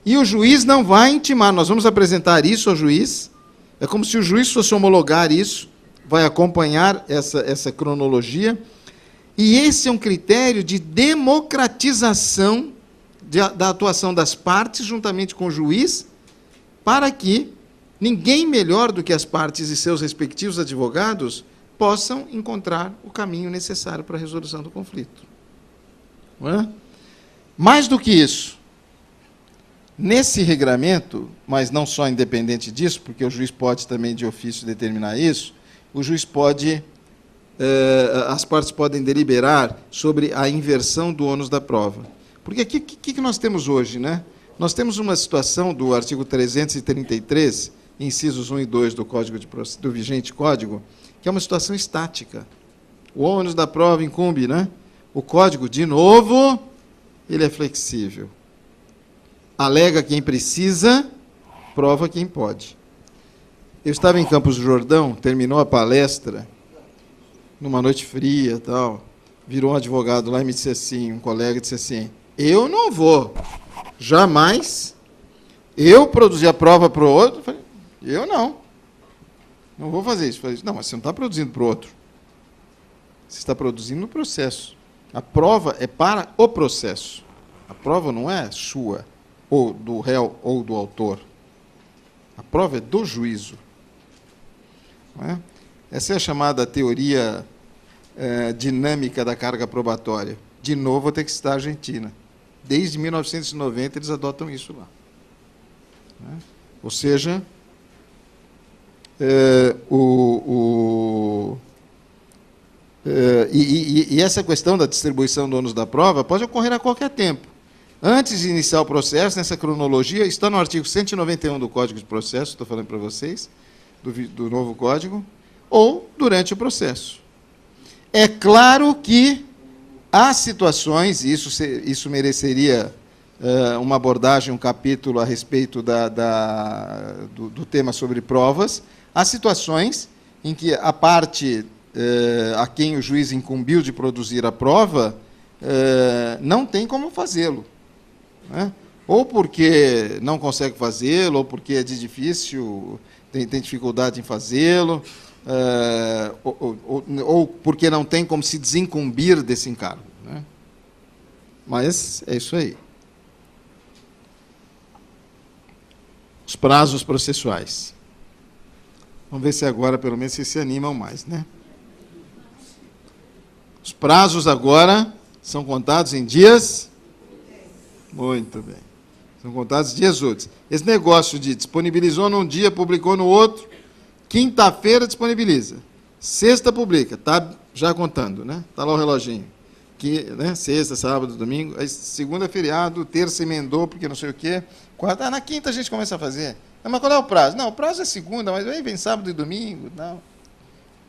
E o juiz não vai intimar. Nós vamos apresentar isso ao juiz. É como se o juiz fosse homologar isso, vai acompanhar essa cronologia. E esse é um critério de democratização da atuação das partes, juntamente com o juiz, para que ninguém melhor do que as partes e seus respectivos advogados possam encontrar o caminho necessário para a resolução do conflito. Não é? Mais do que isso, nesse regramento, mas não só independente disso, porque o juiz pode também de ofício determinar isso, o juiz pode, as partes podem deliberar sobre a inversão do ônus da prova. Porque aqui, o que nós temos hoje, né? Nós temos uma situação do artigo 333, incisos 1 e 2 do vigente Código, que é uma situação estática. O ônus da prova incumbe, né? O Código, de novo, ele é flexível. Alega quem precisa, prova quem pode. Eu estava em Campos do Jordão, terminou a palestra, numa noite fria, tal, virou um advogado lá e me disse assim, um colega disse assim, eu não vou, jamais, eu produzir a prova para o outro, falei, eu não vou fazer isso. Falei, não, mas você não está produzindo para o outro, você está produzindo no processo. A prova é para o processo, a prova não é sua, ou do réu, ou do autor. A prova é do juízo. Não é? Essa é a chamada teoria dinâmica da carga probatória. De novo, vou ter que citar a Argentina. Desde 1990, eles adotam isso lá. Não é? Ou seja, e essa questão da distribuição do ônus da prova pode ocorrer a qualquer tempo. Antes de iniciar o processo, nessa cronologia, está no artigo 191 do Código de Processo, estou falando para vocês, do novo Código, ou durante o processo. É claro que há situações, e isso mereceria uma abordagem, um capítulo a respeito do tema sobre provas, há situações em que a parte a quem o juiz incumbiu de produzir a prova não tem como fazê-lo. Né? Ou porque não consegue fazê-lo, ou porque é difícil, tem dificuldade em fazê-lo, ou porque não tem como se desincumbir desse encargo. Né? Mas é isso aí. Os prazos processuais. Vamos ver se agora, pelo menos, vocês se animam mais, né? Os prazos agora são contados em dias... Muito bem. São contados dias úteis. Esse negócio de disponibilizou num dia, publicou no outro, quinta-feira disponibiliza, sexta publica, está já contando, né? Está lá o reloginho. Né? Sexta, sábado, domingo, aí segunda é feriado, terça emendou, porque não sei o quê. Quarta, na quinta a gente começa a fazer. Mas qual é o prazo? Não, o prazo é segunda, mas aí vem sábado e domingo. Não.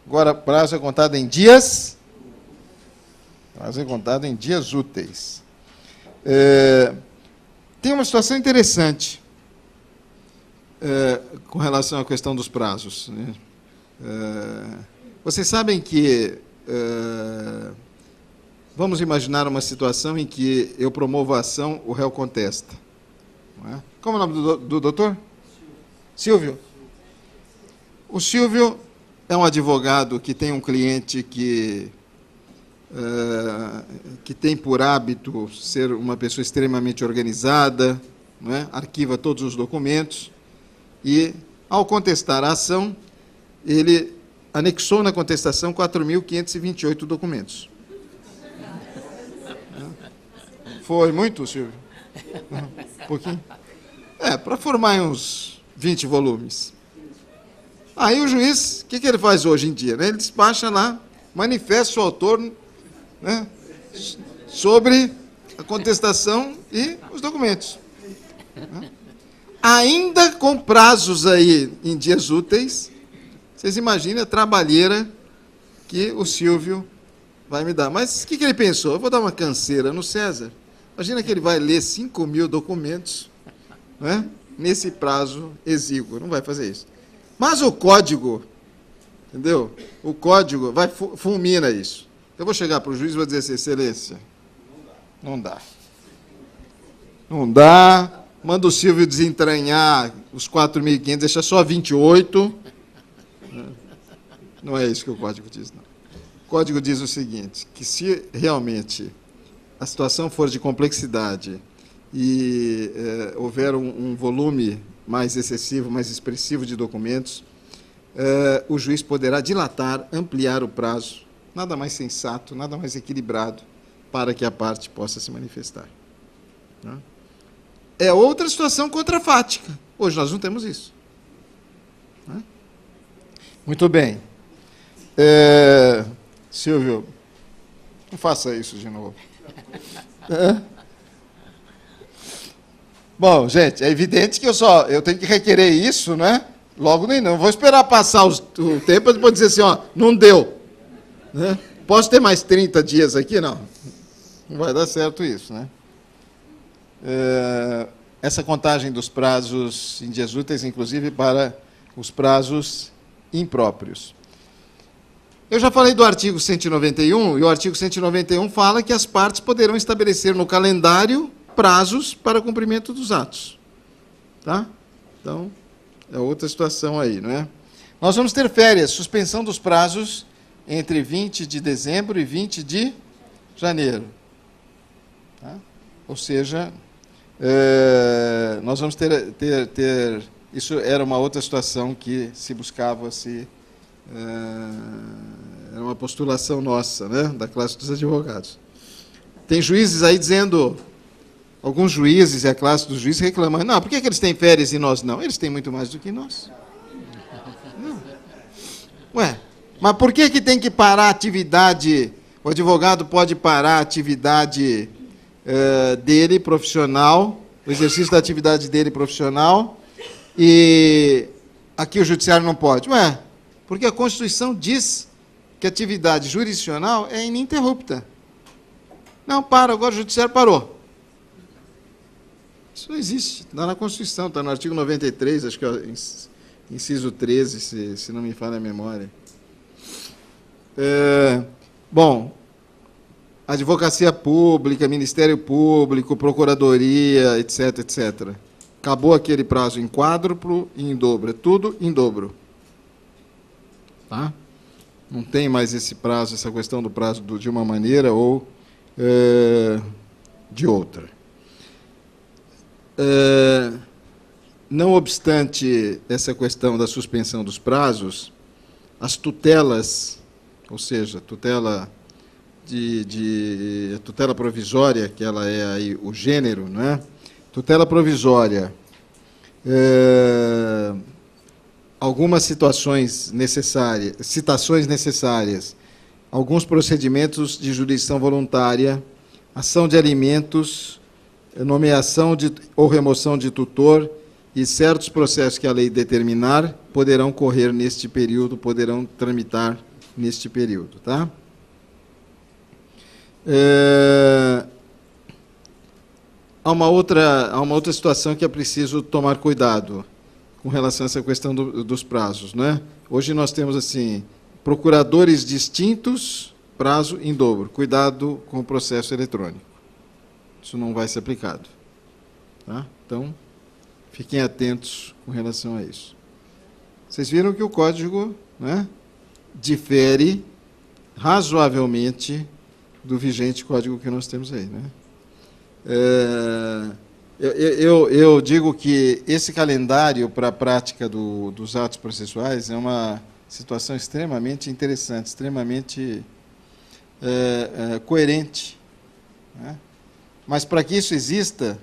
Agora, o prazo é contado em dias... O prazo é contado em dias úteis. Tem uma situação interessante com relação à questão dos prazos. Né? Vocês sabem que... vamos imaginar uma situação em que eu promovo a ação, o réu contesta. Não é? Como é o nome do doutor? Silvio. O Silvio é um advogado que tem um cliente que tem por hábito ser uma pessoa extremamente organizada, não é? Arquiva todos os documentos, e, ao contestar a ação, ele anexou na contestação 4.528 documentos. Foi muito, Silvio? Um pouquinho? Para formar uns 20 volumes. Aí o juiz, o que ele faz hoje em dia? Né? Ele despacha lá, manifesta o autor, né, sobre a contestação e os documentos. Né? Ainda com prazos aí em dias úteis, vocês imaginem a trabalheira que o Silvio vai me dar. Mas o que ele pensou? Eu vou dar uma canseira no César, Imagina que ele vai ler 5.000 documentos, né, nesse prazo exíguo. Não vai fazer isso. Mas o código, entendeu? O código fulmina isso. Eu vou chegar para o juiz e vou dizer assim, excelência, não dá. Não dá. Manda o Silvio desentranhar os 4.500, deixa só 28. Não é isso que o código diz, não. O código diz o seguinte, que se realmente a situação for de complexidade e houver um volume mais excessivo, mais expressivo de documentos, o juiz poderá dilatar, ampliar o prazo, nada mais sensato, nada mais equilibrado, para que a parte possa se manifestar. É outra situação contrafática. Hoje nós não temos isso. Muito bem. Silvio, não faça isso de novo. Bom, gente, é evidente que eu tenho que requerer isso, né? Logo nem não. Vou esperar passar o tempo para depois dizer assim, ó, não deu. Né? Posso ter mais 30 dias aqui? Não. Não vai dar certo isso, né? Essa contagem dos prazos em dias úteis, inclusive para os prazos impróprios. Eu já falei do artigo 191, e o artigo 191 fala que as partes poderão estabelecer no calendário prazos para o cumprimento dos atos. Tá? Então, é outra situação aí, não é? Nós vamos ter férias, suspensão dos prazos entre 20 de dezembro e 20 de janeiro. Tá? Ou seja, nós vamos ter... Isso era uma outra situação que se buscava, era uma postulação nossa, né, da classe dos advogados. Tem juízes aí dizendo, alguns juízes e a classe dos juízes reclamando, não, por que eles têm férias e nós não? Eles têm muito mais do que nós. Não. Ué, mas por que tem que parar a atividade, o advogado pode parar a atividade dele profissional, o exercício da atividade dele profissional, e aqui o judiciário não pode? Ué, porque a Constituição diz que a atividade jurisdicional é ininterrupta. Não, agora o judiciário parou. Isso não existe, está na Constituição, está no artigo 93, acho que é o inciso 13, se não me falha a memória. Bom, advocacia pública, Ministério Público, Procuradoria, etc., etc. Acabou aquele prazo em quádruplo e em dobro, é tudo em dobro. Tá? Não tem mais esse prazo, essa questão do prazo de uma maneira ou de outra. Não obstante essa questão da suspensão dos prazos, as tutelas, ou seja, tutela tutela provisória, que ela é aí o gênero, não é? Tutela provisória, algumas citações necessárias, alguns procedimentos de jurisdição voluntária, ação de alimentos, nomeação ou remoção de tutor e certos processos que a lei determinar poderão correr neste período, poderão tramitar neste período. Tá? Há uma outra situação que é preciso tomar cuidado com relação a essa questão dos prazos, né? Hoje nós temos assim, procuradores distintos, prazo em dobro. Cuidado com o processo eletrônico. Isso não vai ser aplicado. Tá? Então, fiquem atentos com relação a isso. Vocês viram que o código, né, difere razoavelmente do vigente código que nós temos aí, né? Eu digo que esse calendário para a prática dos atos processuais é uma situação extremamente interessante, extremamente coerente. Né? Mas, para que isso exista,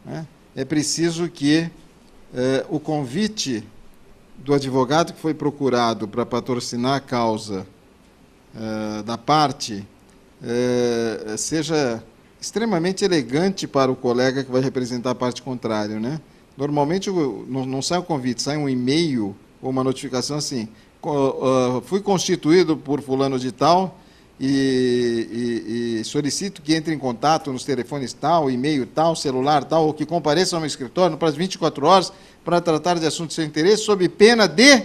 né, é preciso que o convite do advogado que foi procurado para patrocinar a causa da parte seja extremamente elegante para o colega que vai representar a parte contrária, né? Normalmente não sai o convite, sai um e-mail ou uma notificação assim, fui constituído por fulano de tal e solicito que entre em contato nos telefones tal, e-mail tal, celular tal, ou que compareça ao meu escritório no prazo de 24 horas para tratar de assuntos de seu interesse, sob pena de...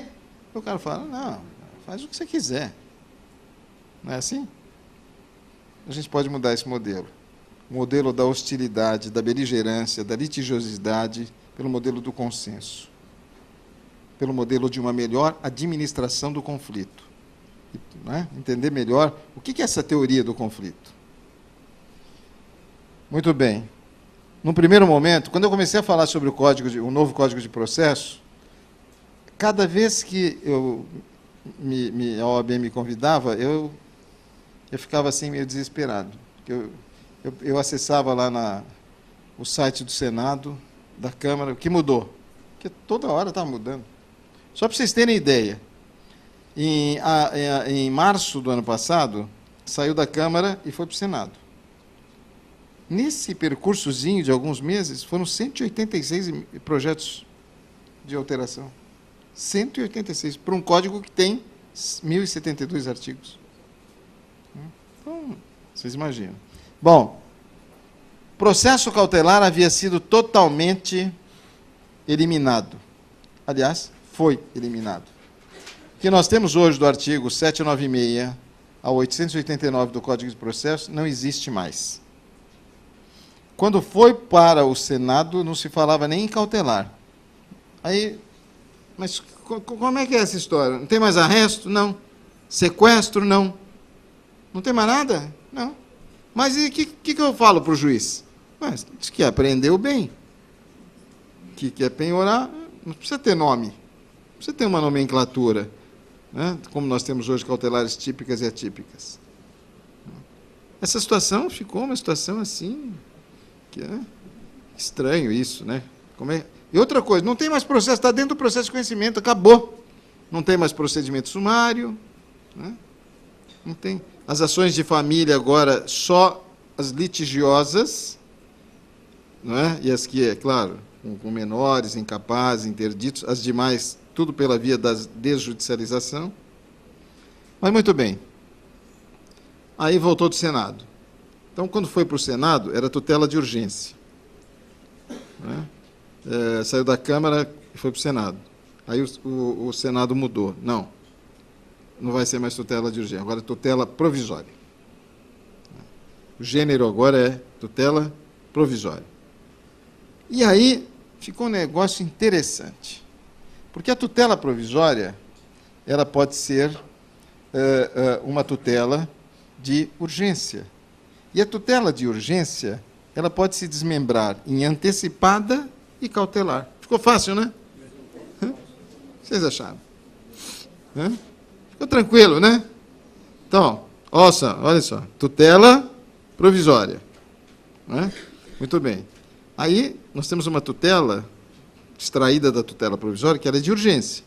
O cara fala, não, faz o que você quiser. Não é assim? A gente pode mudar esse modelo. O modelo da hostilidade, da beligerância, da litigiosidade, pelo modelo do consenso. Pelo modelo de uma melhor administração do conflito. Né? Entender melhor o que é essa teoria do conflito. Muito bem. Num primeiro momento, quando eu comecei a falar sobre o novo Código de Processo, cada vez que a OAB me convidava, eu ficava assim meio desesperado. Eu acessava lá o site do Senado, da Câmara, o que mudou? Porque toda hora está mudando. Só para vocês terem ideia, em março do ano passado, saiu da Câmara e foi para o Senado. Nesse percursozinho de alguns meses, foram 186 projetos de alteração. 186, para um código que tem 1.072 artigos. Então, vocês imaginam. Bom, processo cautelar havia sido totalmente eliminado. Aliás, foi eliminado. O que nós temos hoje do artigo 796 ao 889 do Código de Processo não existe mais. Quando foi para o Senado, não se falava nem em cautelar. Aí, mas como é que é essa história? Não tem mais arresto? Não. Sequestro? Não. Não tem mais nada? Não. Mas e o que eu falo para o juiz? Mas diz que apreendeu bem. Que quer penhorar, não precisa ter nome. Não precisa ter uma nomenclatura. Né? Como nós temos hoje cautelares típicas e atípicas. Essa situação ficou uma situação assim... Estranho isso, né? E outra coisa, não tem mais processo, está dentro do processo de conhecimento, acabou. Não tem mais procedimento sumário, né? Não tem. As ações de família agora, só as litigiosas, não é? E as que, é claro, com menores, incapazes, interditos, as demais, tudo pela via da desjudicialização. Mas muito bem. Aí voltou do Senado. Então, quando foi para o Senado, era tutela de urgência. Né? Saiu da Câmara e foi para o Senado. Aí o Senado mudou. Não vai ser mais tutela de urgência, agora é tutela provisória. O gênero agora é tutela provisória. E aí ficou um negócio interessante. Porque a tutela provisória, ela pode ser uma tutela de urgência. E a tutela de urgência, ela pode se desmembrar em antecipada e cautelar. Ficou fácil, né? Vocês acharam? Ficou tranquilo, né? Então, olha só, tutela provisória. Né? Muito bem. Aí, nós temos uma tutela, extraída da tutela provisória, que ela é de urgência,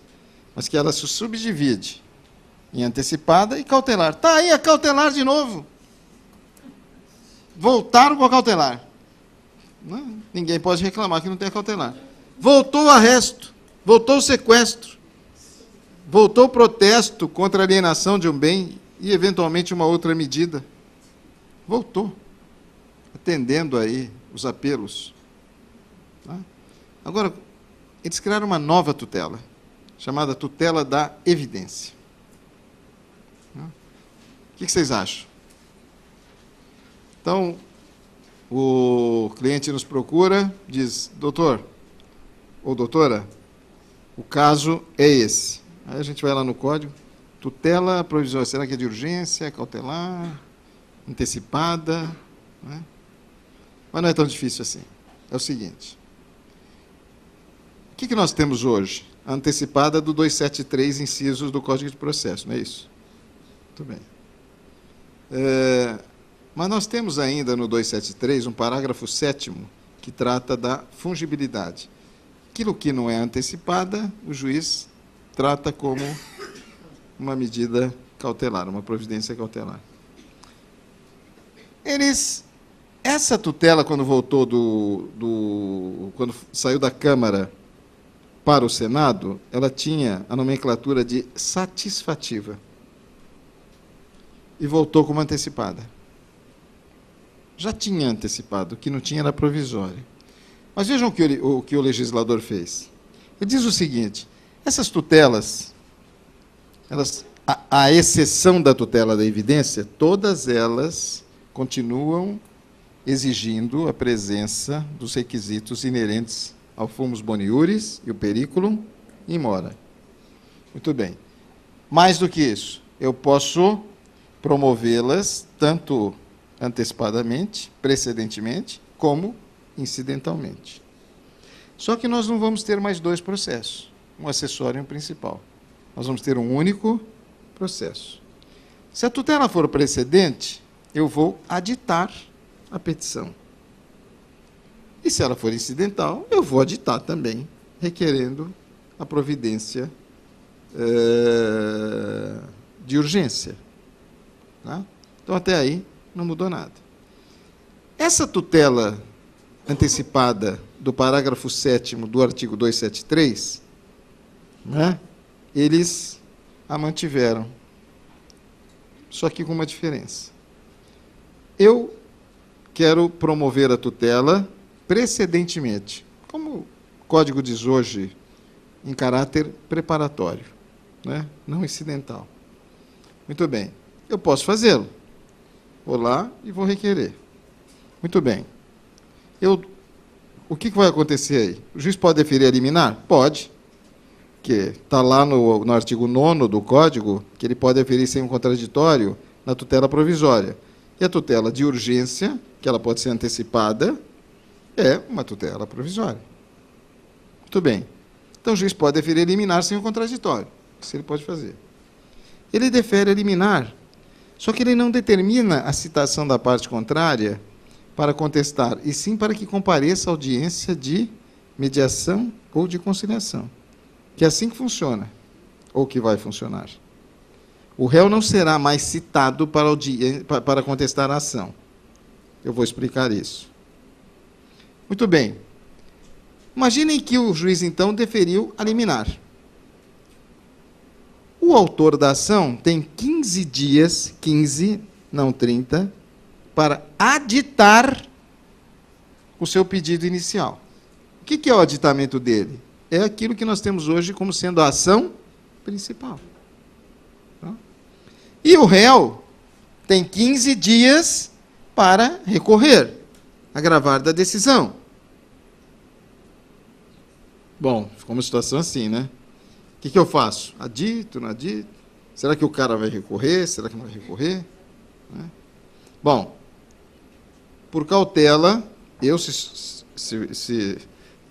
mas que ela se subdivide em antecipada e cautelar. Está aí a cautelar de novo. Voltaram para o cautelar. Não, ninguém pode reclamar que não tem a cautelar. Voltou o arresto, voltou o sequestro, voltou o protesto contra a alienação de um bem e, eventualmente, uma outra medida. Voltou, atendendo aí os apelos. Tá? Agora, eles criaram uma nova tutela, chamada tutela da evidência. Tá? O que vocês acham? Então, o cliente nos procura, diz, doutor ou doutora, o caso é esse. Aí a gente vai lá no código, tutela provisória, será que é de urgência, cautelar, antecipada? Né? Mas não é tão difícil assim. É o seguinte, o que nós temos hoje? A antecipada do 273 incisos do Código de Processo, não é isso? Muito bem. Mas nós temos ainda no 273 um parágrafo 7º que trata da fungibilidade. Aquilo que não é antecipada, o juiz trata como uma medida cautelar, uma providência cautelar. Essa tutela, quando voltou quando saiu da Câmara para o Senado, ela tinha a nomenclatura de satisfativa. e voltou como antecipada. Já tinha antecipado, o que não tinha era provisório. Mas vejam o que o legislador fez. Ele diz o seguinte: essas tutelas, à exceção da tutela da evidência, todas elas continuam exigindo a presença dos requisitos inerentes ao fumus boniuris e o periculum in mora. Muito bem. Mais do que isso, eu posso promovê-las tanto antecipadamente, precedentemente, como incidentalmente. Só que nós não vamos ter mais dois processos, um acessório e um principal. Nós vamos ter um único processo. Se a tutela for precedente, eu vou aditar a petição. E se ela for incidental, eu vou aditar também, requerendo a providência de urgência. Tá? Então, até aí, não mudou nada. Essa tutela antecipada do parágrafo 7º do artigo 273, né, eles a mantiveram. Só que com uma diferença. Eu quero promover a tutela precedentemente, como o Código diz hoje, em caráter preparatório, né, não incidental. Muito bem. Eu posso fazê-lo. Vou lá e vou requerer. Muito bem. O que vai acontecer aí? O juiz pode deferir a liminar? Pode. Que está lá no artigo 9º do Código, que ele pode deferir sem um contraditório na tutela provisória. E a tutela de urgência, que ela pode ser antecipada, é uma tutela provisória. Muito bem. Então, o juiz pode deferir a liminar sem um contraditório. Isso ele pode fazer. Ele defere a liminar, só que ele não determina a citação da parte contrária para contestar, e sim para que compareça à audiência de mediação ou de conciliação. Que é assim que funciona, ou que vai funcionar. O réu não será mais citado para contestar a ação. Eu vou explicar isso. Muito bem. Imaginem que o juiz, então, deferiu a liminar. O autor da ação tem 15 dias, 15, não 30, para aditar o seu pedido inicial. O que é o aditamento dele? É aquilo que nós temos hoje como sendo a ação principal. Tá? E o réu tem 15 dias para recorrer, agravar da decisão. Bom, ficou uma situação assim, né? O que eu faço? Adito, não adito? Será que o cara vai recorrer? Será que não vai recorrer? Né? Bom, por cautela, eu,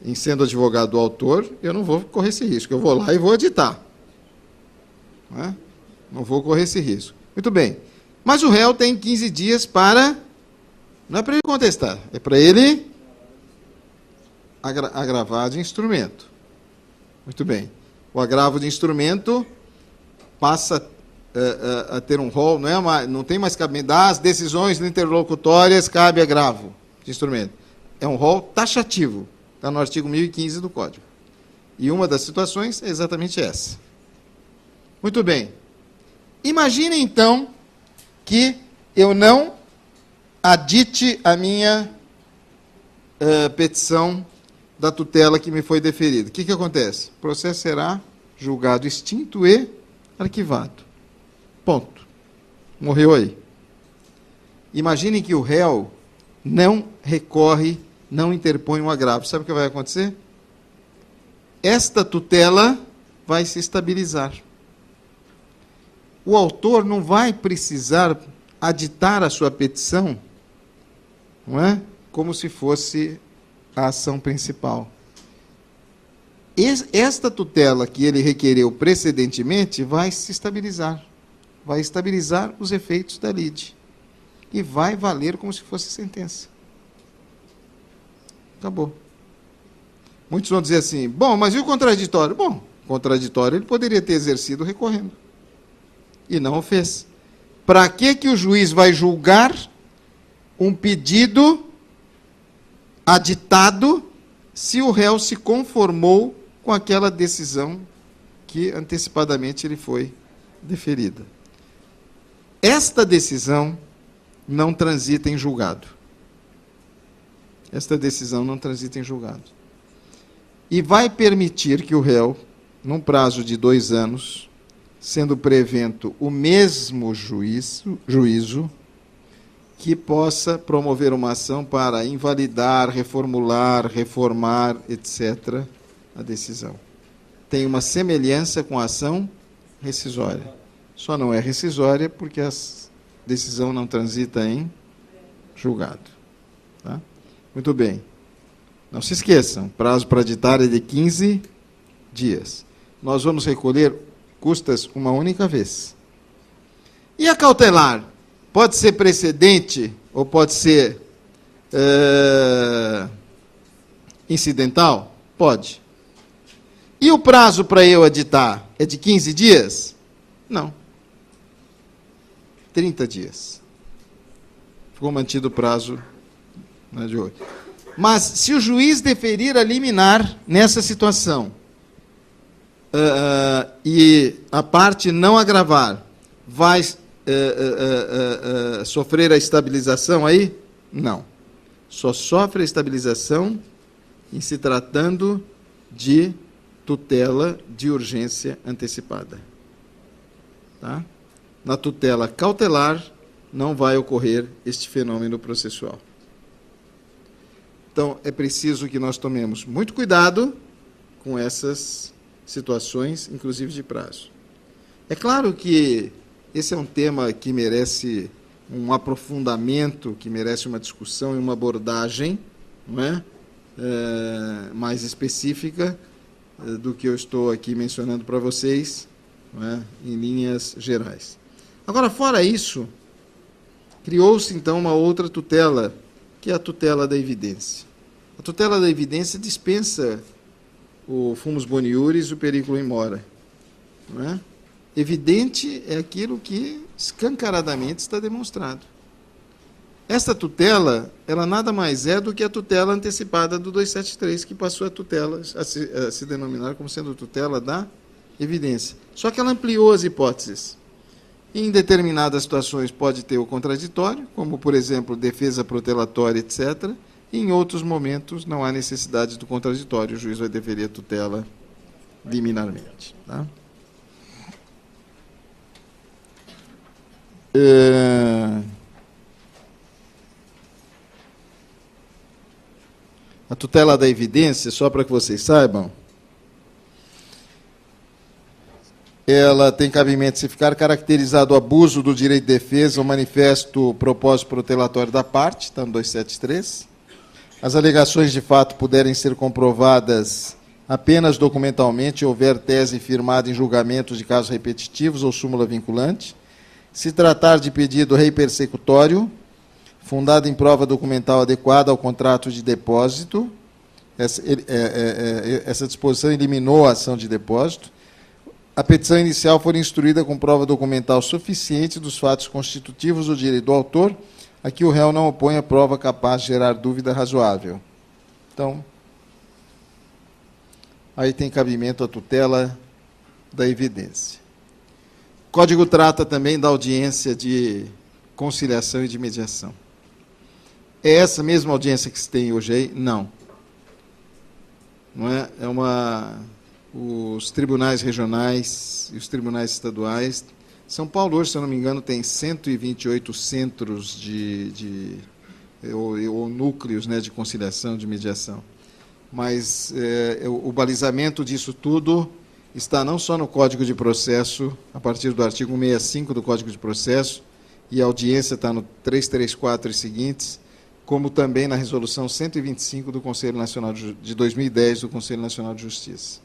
em sendo advogado do autor, eu não vou correr esse risco. Eu vou lá e vou aditar. Né? Não vou correr esse risco. Muito bem. Mas o réu tem 15 dias para... Não é para ele contestar, é para ele agravar de instrumento. Muito bem. O agravo de instrumento passa a ter um rol, não tem mais cabimento. Das decisões interlocutórias cabe agravo de instrumento. É um rol taxativo. Está no artigo 1015 do Código. E uma das situações é exatamente essa. Muito bem. Imagine, então, que eu não adite a minha petição da tutela que me foi deferida. O que acontece? O processo será julgado extinto e arquivado. Ponto. Morreu aí. Imaginem que o réu não recorre, não interpõe um agravo. Sabe o que vai acontecer? Esta tutela vai se estabilizar. O autor não vai precisar aditar a sua petição, não é? Como se fosse a ação principal. Esta tutela que ele requereu precedentemente vai se estabilizar. Vai estabilizar os efeitos da lide. E vai valer como se fosse sentença. Acabou. Muitos vão dizer assim, bom, mas e o contraditório? Bom, o contraditório ele poderia ter exercido recorrendo. E não o fez. Para que o juiz vai julgar um pedido aditado se o réu se conformou com aquela decisão que antecipadamente ele foi deferida? esta decisão não transita em julgado. Esta decisão não transita em julgado. E vai permitir que o réu, num prazo de 2 anos, sendo prevento o mesmo juízo, que possa promover uma ação para invalidar, reformular, reformar, etc., a decisão. Tem uma semelhança com a ação rescisória. Só não é rescisória porque a decisão não transita em julgado. Tá? Muito bem. Não se esqueçam, prazo para ditar é de 15 dias. Nós vamos recolher custas uma única vez. E a cautelar? Pode ser precedente ou pode ser incidental? Pode. E o prazo para eu aditar é de 15 dias? Não. 30 dias. Ficou mantido o prazo, né, de hoje. Mas, se o juiz deferir a liminar nessa situação e a parte não agravar, vai sofrer a estabilização aí? Não. Só sofre a estabilização em se tratando de tutela de urgência antecipada. Tá? Na tutela cautelar, não vai ocorrer este fenômeno processual. Então, é preciso que nós tomemos muito cuidado com essas situações, inclusive de prazo. É claro que esse é um tema que merece um aprofundamento, que merece uma discussão e uma abordagem, não é? Mais específica do que eu estou aqui mencionando para vocês, não é? Em linhas gerais. Agora, fora isso, criou-se então uma outra tutela, que é a tutela da evidência. A tutela da evidência dispensa o fumus boniuris e o periculum in mora. Não é? Evidente é aquilo que escancaradamente está demonstrado. Esta tutela, ela nada mais é do que a tutela antecipada do 273, que passou a se denominar como sendo tutela da evidência. Só que ela ampliou as hipóteses. Em determinadas situações pode ter o contraditório, como, por exemplo, defesa protelatória, etc., e em outros momentos não há necessidade do contraditório, o juiz vai deferir a tutela liminarmente. Tá? A tutela da evidência, só para que vocês saibam, ela tem cabimento se ficar caracterizado o abuso do direito de defesa ou manifesto propósito protelatório da parte, está no 273. As alegações de fato puderem ser comprovadas apenas documentalmente, houver tese firmada em julgamentos de casos repetitivos ou súmula vinculante. Se tratar de pedido rei persecutório, fundado em prova documental adequada ao contrato de depósito, essa disposição eliminou a ação de depósito. A petição inicial for instruída com prova documental suficiente dos fatos constitutivos do direito do autor, a que o réu não opõe a prova capaz de gerar dúvida razoável. Então, aí tem cabimento a tutela da evidência. O Código trata também da audiência de conciliação e de mediação. É essa mesma audiência que se tem hoje aí? Não. Não é? Os tribunais regionais e os tribunais estaduais. São Paulo hoje, se eu não me engano, tem 128 centros ou núcleos, né, de conciliação, de mediação. Mas o balizamento disso tudo está não só no Código de Processo, a partir do artigo 165 do Código de Processo, e a audiência está no 334 e seguintes, como também na Resolução 125 do Conselho Nacional de 2010 do Conselho Nacional de Justiça.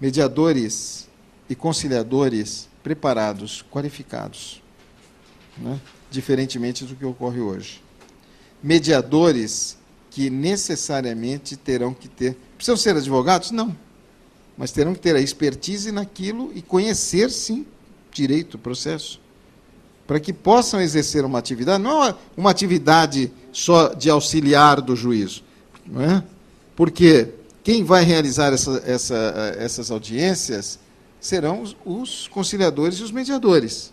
Mediadores e conciliadores preparados, qualificados, né? Diferentemente do que ocorre hoje. Mediadores que necessariamente terão que ter... Precisam ser advogados? Não. Mas terão que ter a expertise naquilo e conhecer, sim, direito, processo, para que possam exercer uma atividade, não é uma atividade só de auxiliar do juízo, não é? Porque quem vai realizar essas audiências serão os conciliadores e os mediadores.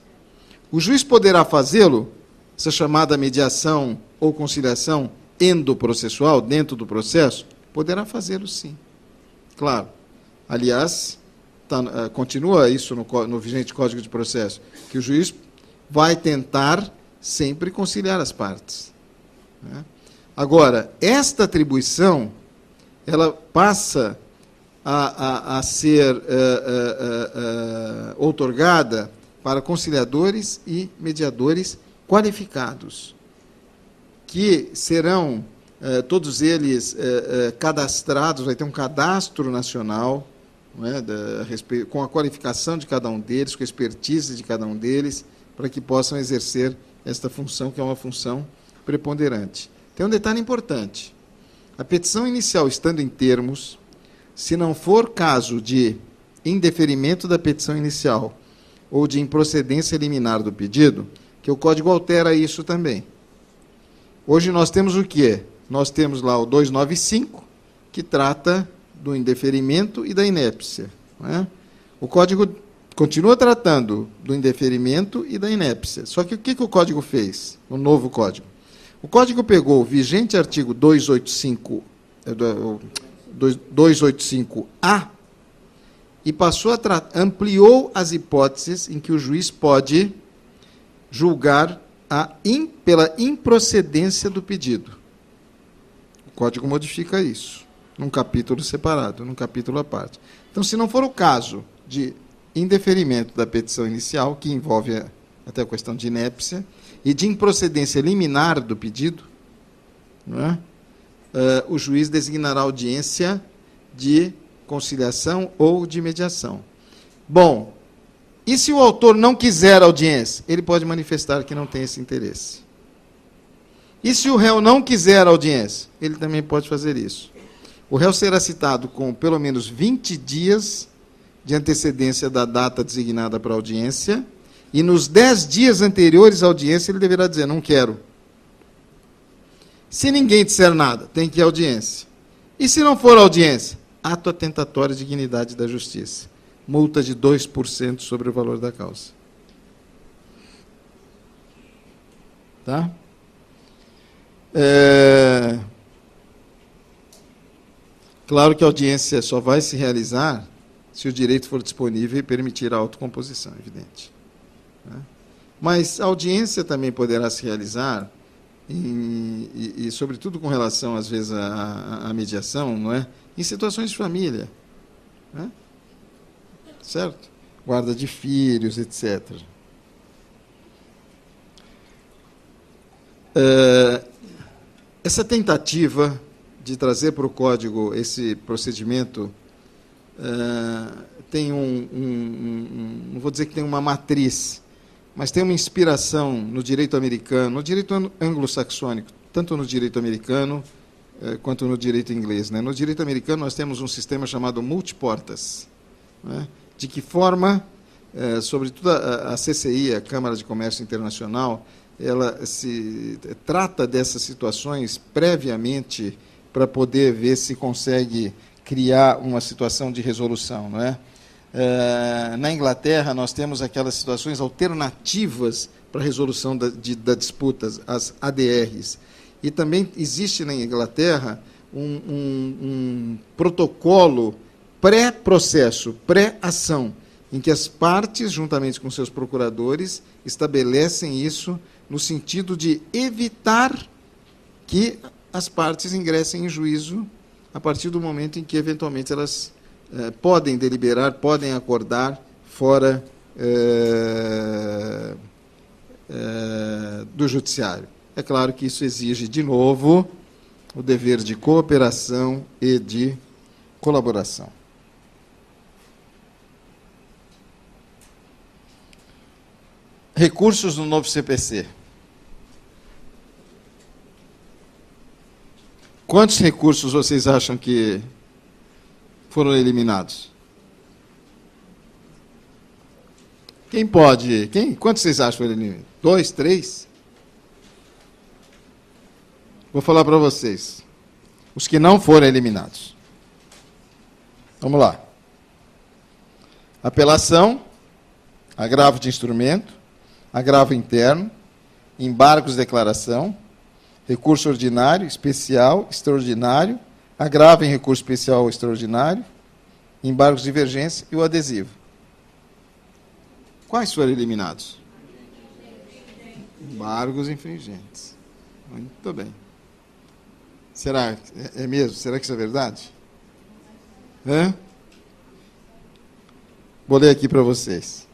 O juiz poderá fazê-lo, essa chamada mediação ou conciliação endoprocessual, dentro do processo? Poderá fazê-lo, sim. Claro. Aliás, continua isso no vigente Código de Processo, que o juiz vai tentar sempre conciliar as partes. Né? Agora, esta atribuição, ela passa a ser outorgada para conciliadores e mediadores qualificados, que serão todos eles cadastrados, vai ter um cadastro nacional, não é, com a qualificação de cada um deles, com a expertise de cada um deles, para que possam exercer esta função, que é uma função preponderante. Tem um detalhe importante. A petição inicial estando em termos, se não for caso de indeferimento da petição inicial ou de improcedência liminar do pedido, que o Código altera isso também. Hoje nós temos o quê? Nós temos lá o 295, que trata do indeferimento e da inépcia. Não é? O Código continua tratando do indeferimento e da inépcia. Só que o que o Código fez, o novo Código? O Código pegou o vigente artigo 285-A e passou a ampliou as hipóteses em que o juiz pode julgar pela improcedência do pedido. O Código modifica isso, num capítulo separado, num capítulo à parte. Então, se não for o caso de indeferimento da petição inicial, que envolve até a questão de inépcia, e de improcedência liminar do pedido, não é? O juiz designará audiência de conciliação ou de mediação. Bom, e se o autor não quiser audiência? Ele pode manifestar que não tem esse interesse. E se o réu não quiser audiência? Ele também pode fazer isso. O réu será citado com pelo menos 20 dias de antecedência da data designada para audiência, e nos 10 dias anteriores à audiência ele deverá dizer, não quero. Se ninguém disser nada, tem que ir à audiência. E se não for audiência? Ato atentatório de dignidade da justiça. Multa de 2% sobre o valor da causa. Tá? Claro que a audiência só vai se realizar se o direito for disponível e permitir a autocomposição, evidente. Mas a audiência também poderá se realizar, e sobretudo com relação, às vezes, à mediação, não é? Em situações de família. Né? Certo? Guarda de filhos, etc. Essa tentativa de trazer para o Código esse procedimento tem não vou dizer que tem uma matriz, mas tem uma inspiração no direito americano, no direito anglo-saxônico, tanto no direito americano quanto no direito inglês. Né? No direito americano nós temos um sistema chamado multiportas, né? De que forma, sobretudo a CCI, a Câmara de Comércio Internacional, ela se trata dessas situações previamente para poder ver se consegue criar uma situação de resolução, não é? Na Inglaterra, nós temos aquelas situações alternativas para a resolução da disputa, as ADRs. E também existe na Inglaterra um protocolo pré-processo, pré-ação, em que as partes, juntamente com seus procuradores, estabelecem isso no sentido de evitar que as partes ingressem em juízo a partir do momento em que, eventualmente, elas podem deliberar, podem acordar fora do judiciário. É claro que isso exige, de novo, o dever de cooperação e de colaboração. Recursos no novo CPC. Quantos recursos vocês acham que foram eliminados? Quem pode? Quantos vocês acham que foram eliminados? 2, 3? Vou falar para vocês. Os que não foram eliminados. Vamos lá. Apelação, agravo de instrumento, agravo interno, embargos de declaração, recurso ordinário, especial, extraordinário, agravo em recurso especial ou extraordinário, embargos de divergência e o adesivo. Quais foram eliminados? Embargos infringentes. Muito bem. Será? É mesmo? Será que isso é verdade? Hã? Vou ler aqui para vocês.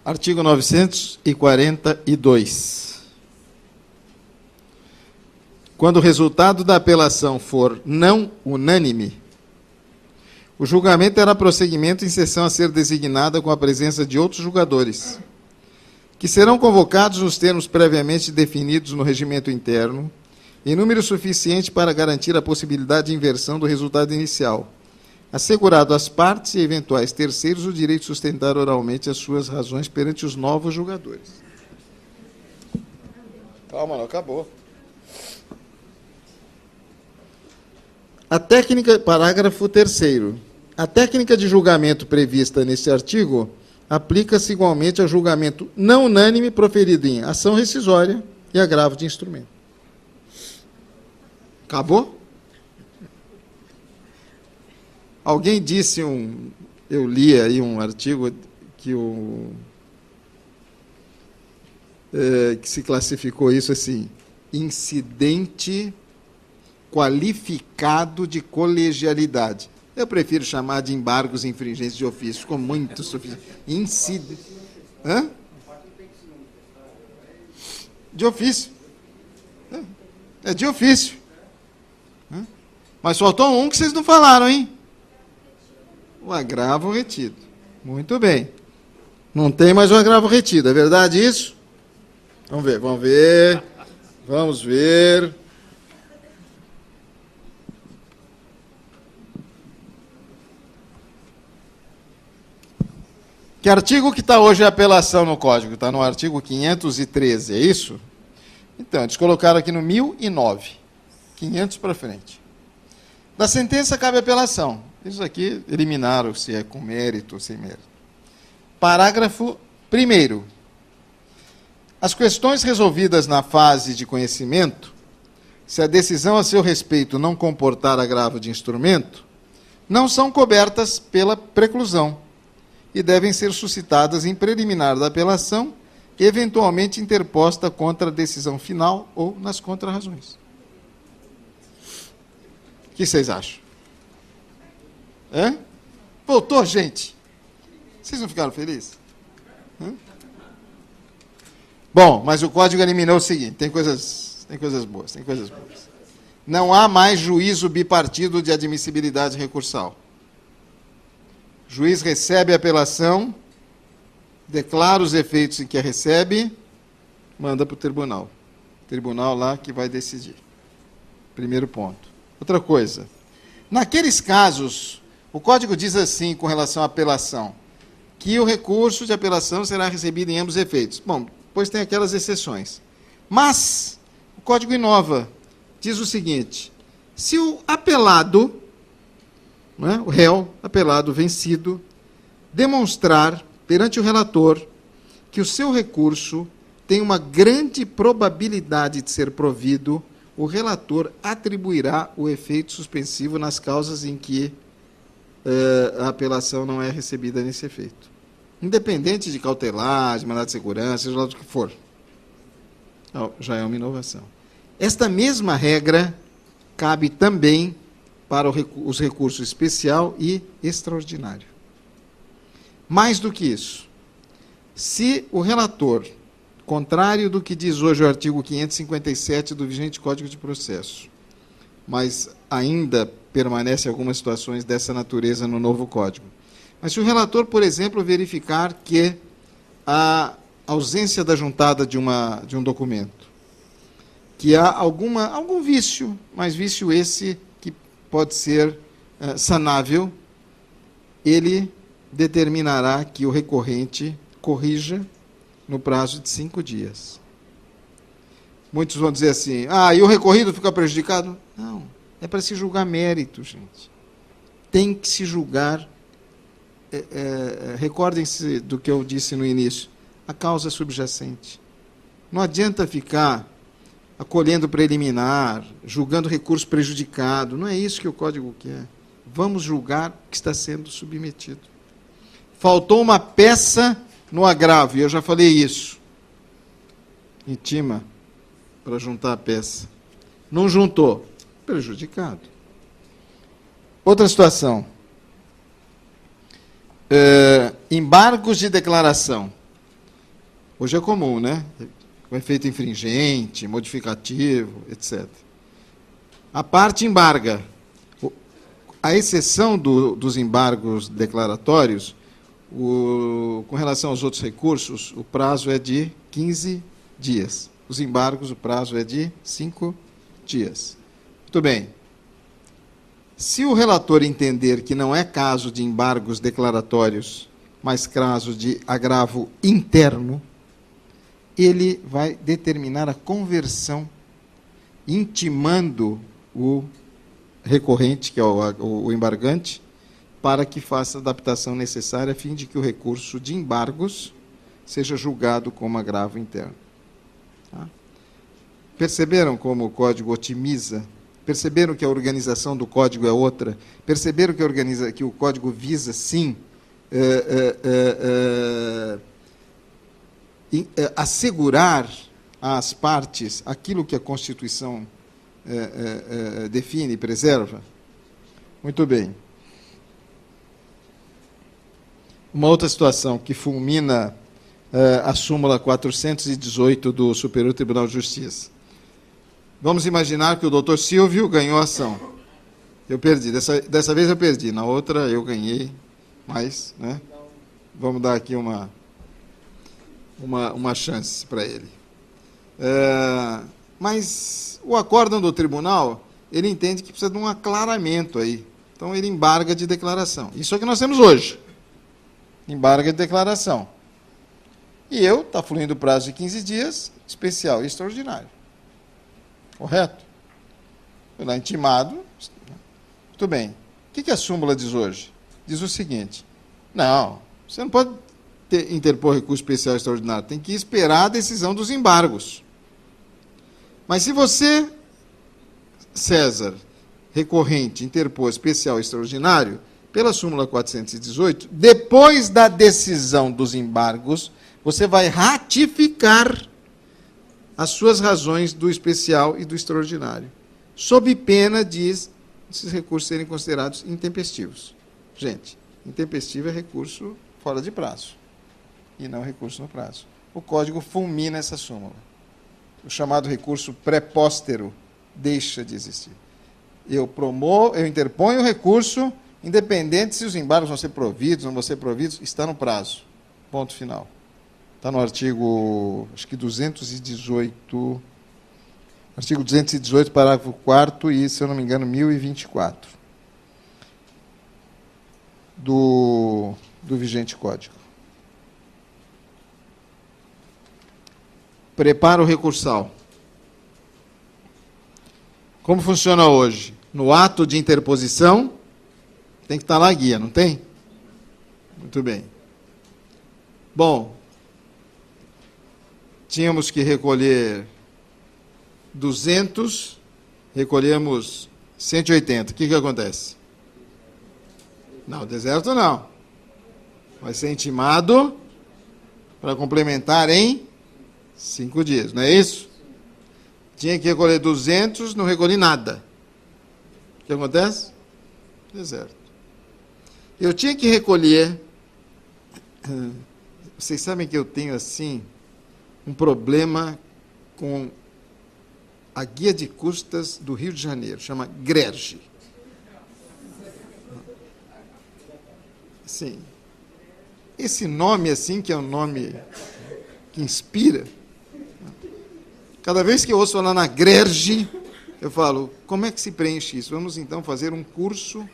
Artigo 942. Quando o resultado da apelação for não unânime, o julgamento terá prosseguimento em sessão a ser designada com a presença de outros julgadores, que serão convocados nos termos previamente definidos no regimento interno, em número suficiente para garantir a possibilidade de inversão do resultado inicial, assegurado às partes e eventuais terceiros o direito de sustentar oralmente as suas razões perante os novos julgadores. Calma, não acabou. A técnica, parágrafo 3º. A técnica de julgamento prevista neste artigo aplica-se igualmente ao julgamento não unânime proferido em ação rescisória e agravo de instrumento. Acabou? Alguém disse eu li aí um artigo que que se classificou isso assim, incidente qualificado de colegialidade. Eu prefiro chamar de embargos infringentes de ofício, ficou muito suficiente. Hã? De ofício. É de ofício. Mas faltou um que vocês não falaram, hein? O agravo retido. Muito bem. Não tem mais o agravo retido, é verdade isso? Vamos ver, vamos ver. Vamos ver. Que artigo que está hoje a apelação no Código? Está no artigo 513, é isso? Então, eles colocaram aqui no 1009. 500 para frente. Da sentença cabe apelação. Isso aqui eliminaram se é com mérito ou sem mérito. Parágrafo 1º. As questões resolvidas na fase de conhecimento, se a decisão a seu respeito não comportar agravo de instrumento, não são cobertas pela preclusão e devem ser suscitadas em preliminar da apelação, eventualmente interposta contra a decisão final ou nas contrarrazões. O que vocês acham? Voltou, gente? Vocês não ficaram felizes? Bom, mas o Código eliminou o seguinte, tem coisas boas. Não há mais juízo bipartido de admissibilidade recursal. O juiz recebe a apelação, declara os efeitos em que a recebe, manda para o tribunal. O tribunal lá que vai decidir. Primeiro ponto. Outra coisa. Naqueles casos, o Código diz assim com relação à apelação, que o recurso de apelação será recebido em ambos os efeitos. Bom, depois tem aquelas exceções. Mas o Código inova, diz o seguinte, se o apelado, o réu, apelado, vencido, demonstrar perante o relator que o seu recurso tem uma grande probabilidade de ser provido, o relator atribuirá o efeito suspensivo nas causas em que a apelação não é recebida nesse efeito. Independente de cautelar, de mandado de segurança, seja lá do que for. Já é uma inovação. Esta mesma regra cabe também para os recursos especial e extraordinário. Mais do que isso, se o relator, contrário do que diz hoje o artigo 557 do vigente Código de Processo, mas ainda permanecem algumas situações dessa natureza no novo Código. Mas se o relator, por exemplo, verificar que a ausência da juntada de um documento, que há algum vício, mas vício esse que pode ser sanável, ele determinará que o recorrente corrija no prazo de 5 dias. Muitos vão dizer assim, e o recorrido fica prejudicado? Não, é para se julgar mérito, gente. Tem que se julgar, recordem-se do que eu disse no início, a causa subjacente. Não adianta ficar acolhendo preliminar, julgando recurso prejudicado, não é isso que o Código quer. Vamos julgar o que está sendo submetido. Faltou uma peça no agravo, e eu já falei isso. Intima para juntar a peça. Não juntou, prejudicado. Outra situação. Embargos de declaração. Hoje é comum, né? Com efeito infringente, modificativo, etc. A parte embarga. A exceção dos embargos declaratórios, com relação aos outros recursos, o prazo é de 15 dias. Os embargos, o prazo é de 5 dias. Muito bem. Se o relator entender que não é caso de embargos declaratórios, mas caso de agravo interno, ele vai determinar a conversão, intimando o recorrente, que é o embargante, para que faça a adaptação necessária a fim de que o recurso de embargos seja julgado como agravo interno. Tá? Perceberam como o Código otimiza? Perceberam que a organização do Código é outra? Perceberam que o Código visa, sim, assegurar às partes aquilo que a Constituição define e preserva? Muito bem. Uma outra situação que fulmina a súmula 418 do Superior Tribunal de Justiça. Vamos imaginar que o doutor Silvio ganhou a ação. Eu perdi. Dessa vez eu perdi. Na outra eu ganhei. Mas, né, vamos dar aqui uma chance para ele. Mas o acórdão do tribunal, ele entende que precisa de um aclaramento aí. Então ele embarga de declaração. Isso é o que nós temos hoje. Embarga de declaração. E está fluindo o prazo de 15 dias, especial e extraordinário. Correto? Foi lá intimado. Muito bem. O que a súmula diz hoje? Diz o seguinte: não, você não pode interpor recurso especial e extraordinário, tem que esperar a decisão dos embargos. Mas se você, César, recorrente, interpor especial e extraordinário, pela súmula 418, depois da decisão dos embargos, você vai ratificar as suas razões do especial e do extraordinário, sob pena de esses recursos serem considerados intempestivos. Gente, intempestivo é recurso fora de prazo, e não recurso no prazo. O Código fulmina essa súmula. O chamado recurso prepóstero deixa de existir. Eu interponho o recurso, independente se os embargos vão ser providos, não vão ser providos, está no prazo. Ponto final. Está no artigo, acho que 218, artigo 218, parágrafo 4º e, se eu não me engano, 1024 do vigente Código. Prepara o recursal. Como funciona hoje? No ato de interposição, tem que estar lá a guia, não tem? Muito bem. Bom, tínhamos que recolher 200, recolhemos 180. O que acontece? Não, deserto não. Vai ser intimado para complementar em 5 dias, não é isso? Tinha que recolher 200, não recolhi nada. O que acontece? Deserto. Eu tinha que recolher... Vocês sabem que eu tenho, assim, um problema com a guia de custas do Rio de Janeiro, chama GRERJ. Assim, esse nome, assim, que é um nome que inspira, cada vez que eu ouço falar na GRERJ, eu falo, como é que se preenche isso? Vamos, então, fazer um curso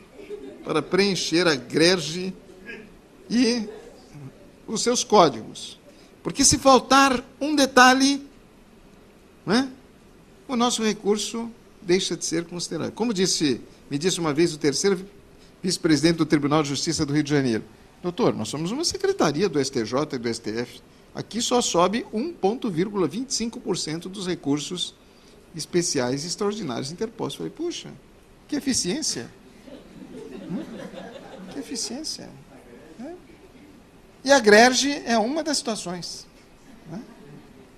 para preencher a GRERJ e os seus códigos. Porque se faltar um detalhe, né, o nosso recurso deixa de ser considerado. Como me disse uma vez o terceiro vice-presidente do Tribunal de Justiça do Rio de Janeiro, doutor, nós somos uma secretaria do STJ e do STF, aqui só sobe 1,25% dos recursos especiais e extraordinários interpostos. Eu falei, puxa, que eficiência. Que eficiência. E a grerge é uma das situações.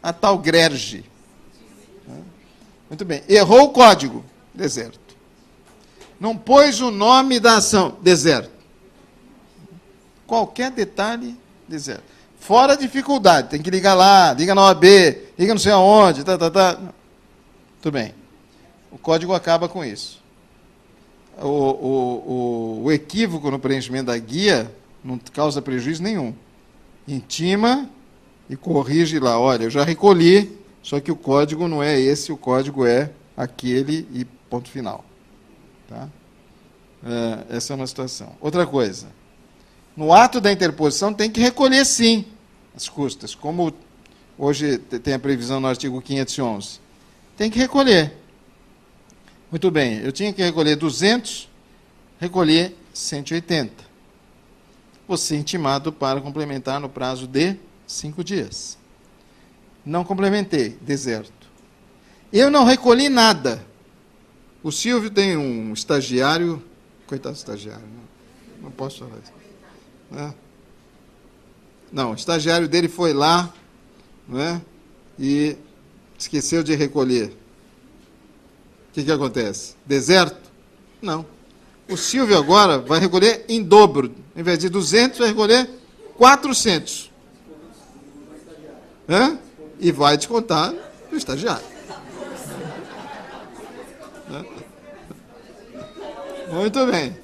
A tal grerge. Muito bem. Errou o código. Deserto. Não pôs o nome da ação. Deserto. Qualquer detalhe, deserto. Fora a dificuldade. Tem que ligar lá, liga na OAB, liga não sei aonde, Tudo bem. O código acaba com isso. O equívoco no preenchimento da guia não causa prejuízo nenhum. Intima e corrige lá. Olha, eu já recolhi, só que o código não é esse, o código é aquele e ponto final. Tá? Essa é uma situação. Outra coisa. No ato da interposição tem que recolher, sim, as custas. Como hoje tem a previsão no artigo 511. Tem que recolher. Muito bem, eu tinha que recolher 200, recolher 180. Vou ser intimado para complementar no prazo de 5 dias. Não complementei, deserto. Eu não recolhi nada. O Silvio tem um estagiário, coitado do estagiário, não posso falar isso. Não, o estagiário dele foi lá, não é? E esqueceu de recolher. O que acontece? Deserto? Não. O Silvio agora vai recolher em dobro. Em vez de 200, vai recolher 400. E vai descontar do estagiário. Muito bem.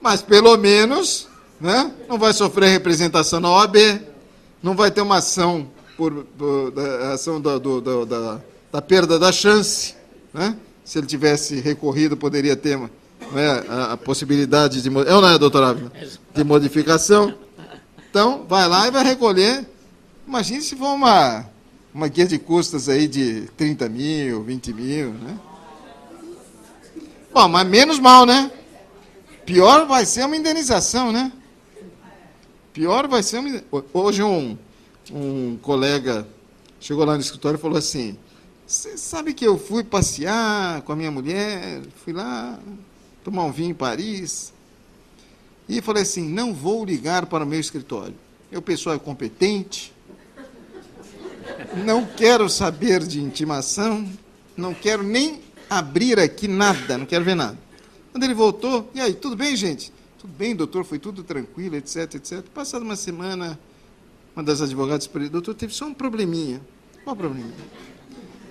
Mas, pelo menos, né, não vai sofrer representação na OAB, não vai ter uma ação da perda da chance. Né? Se ele tivesse recorrido, poderia ter a possibilidade de... É ou não é, doutor Ávila? De modificação. Então, vai lá e vai recolher. Imagine se for uma guia de custas aí de 30 mil, 20 mil. Né? Bom, mas menos mal, né? Pior vai ser uma indenização, né? Pior vai ser uma... Hoje um colega chegou lá no escritório e falou assim, você sabe que eu fui passear com a minha mulher, fui lá tomar um vinho em Paris, e falei assim, não vou ligar para o meu escritório. O pessoal é competente, não quero saber de intimação, não quero nem abrir aqui nada, não quero ver nada. Quando ele voltou, e aí, tudo bem, gente? Tudo bem, doutor, foi tudo tranquilo, etc, etc. Passada uma semana, uma das advogadas disse, doutor, teve só um probleminha. Qual probleminha?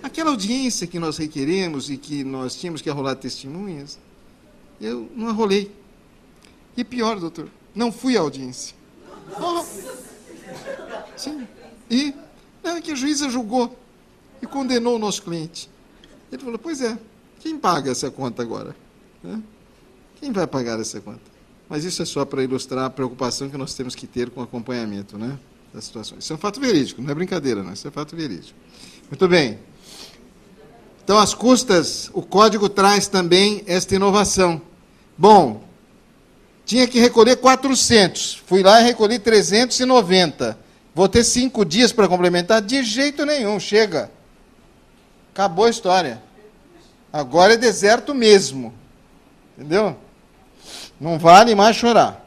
Aquela audiência que nós requeremos e que nós tínhamos que arrolar testemunhas, eu não arrolei. E pior, doutor, não fui à audiência. Oh, sim. E não, é que a juíza julgou e condenou o nosso cliente. Ele falou, pois é, quem paga essa conta agora? Quem vai pagar essa conta? Mas isso é só para ilustrar a preocupação que nós temos que ter com o acompanhamento, né, das situações. Isso é um fato verídico, não é brincadeira, não. Isso é fato verídico. Muito bem. Então, as custas, o código traz também esta inovação. Bom, tinha que recolher 400. Fui lá e recolhi 390. Vou ter 5 dias para complementar? De jeito nenhum, chega. Acabou a história. Agora é deserto mesmo. Entendeu? Não vale mais chorar.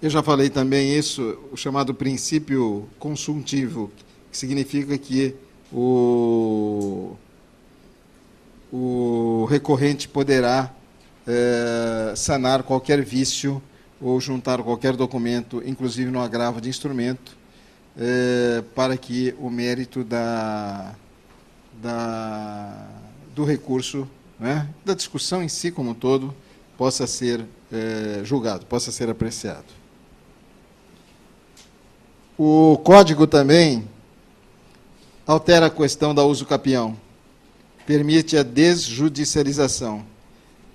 Eu já falei também isso, o chamado princípio consultivo, que significa que o recorrente poderá sanar qualquer vício ou juntar qualquer documento, inclusive no agravo de instrumento, para que o mérito do recurso, né, da discussão em si como um todo, possa ser julgado, possa ser apreciado. O código também altera a questão da uso capião. permite a desjudicialização.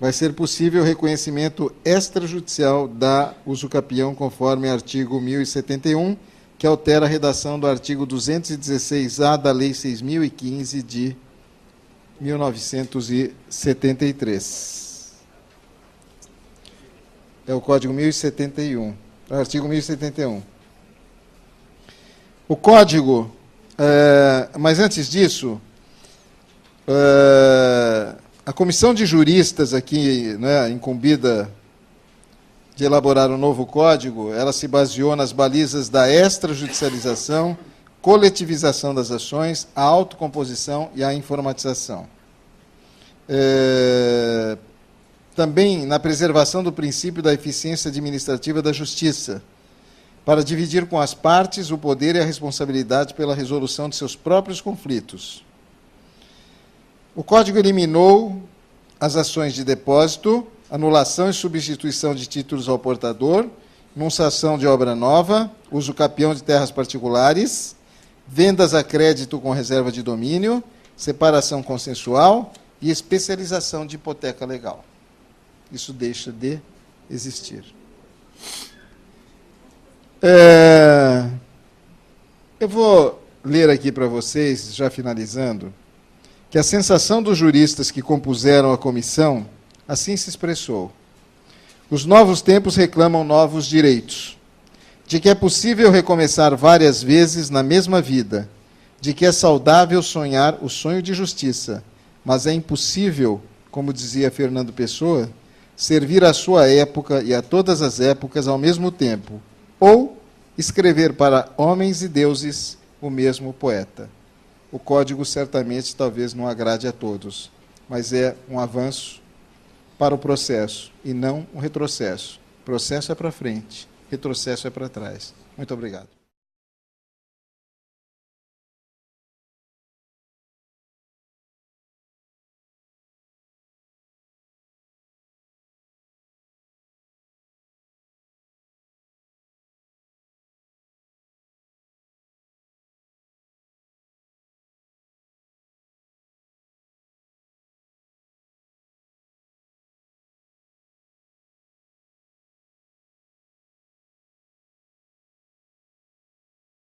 Vai ser possível o reconhecimento extrajudicial da usucapião conforme artigo 1071, que altera a redação do artigo 216-A da Lei 6.015 de 1973. É o Código 1071, artigo 1071. O Código, mas antes disso, a comissão de juristas aqui, né, incumbida de elaborar um novo código, ela se baseou nas balizas da extrajudicialização, coletivização das ações, a autocomposição e a informatização. Também na preservação do princípio da eficiência administrativa da justiça, para dividir com as partes o poder e a responsabilidade pela resolução de seus próprios conflitos. O Código eliminou as ações de depósito, anulação e substituição de títulos ao portador, enunciação de obra nova, uso capião de terras particulares, vendas a crédito com reserva de domínio, separação consensual e especialização de hipoteca legal. Isso deixa de existir. Eu vou ler aqui para vocês, já finalizando, que a sensação dos juristas que compuseram a comissão assim se expressou. Os novos tempos reclamam novos direitos, de que é possível recomeçar várias vezes na mesma vida, de que é saudável sonhar o sonho de justiça, mas é impossível, como dizia Fernando Pessoa, servir à sua época e a todas as épocas ao mesmo tempo, ou escrever para homens e deuses o mesmo poeta. O código certamente talvez não agrade a todos, mas é um avanço para o processo e não um retrocesso. Processo é para frente, retrocesso é para trás. Muito obrigado.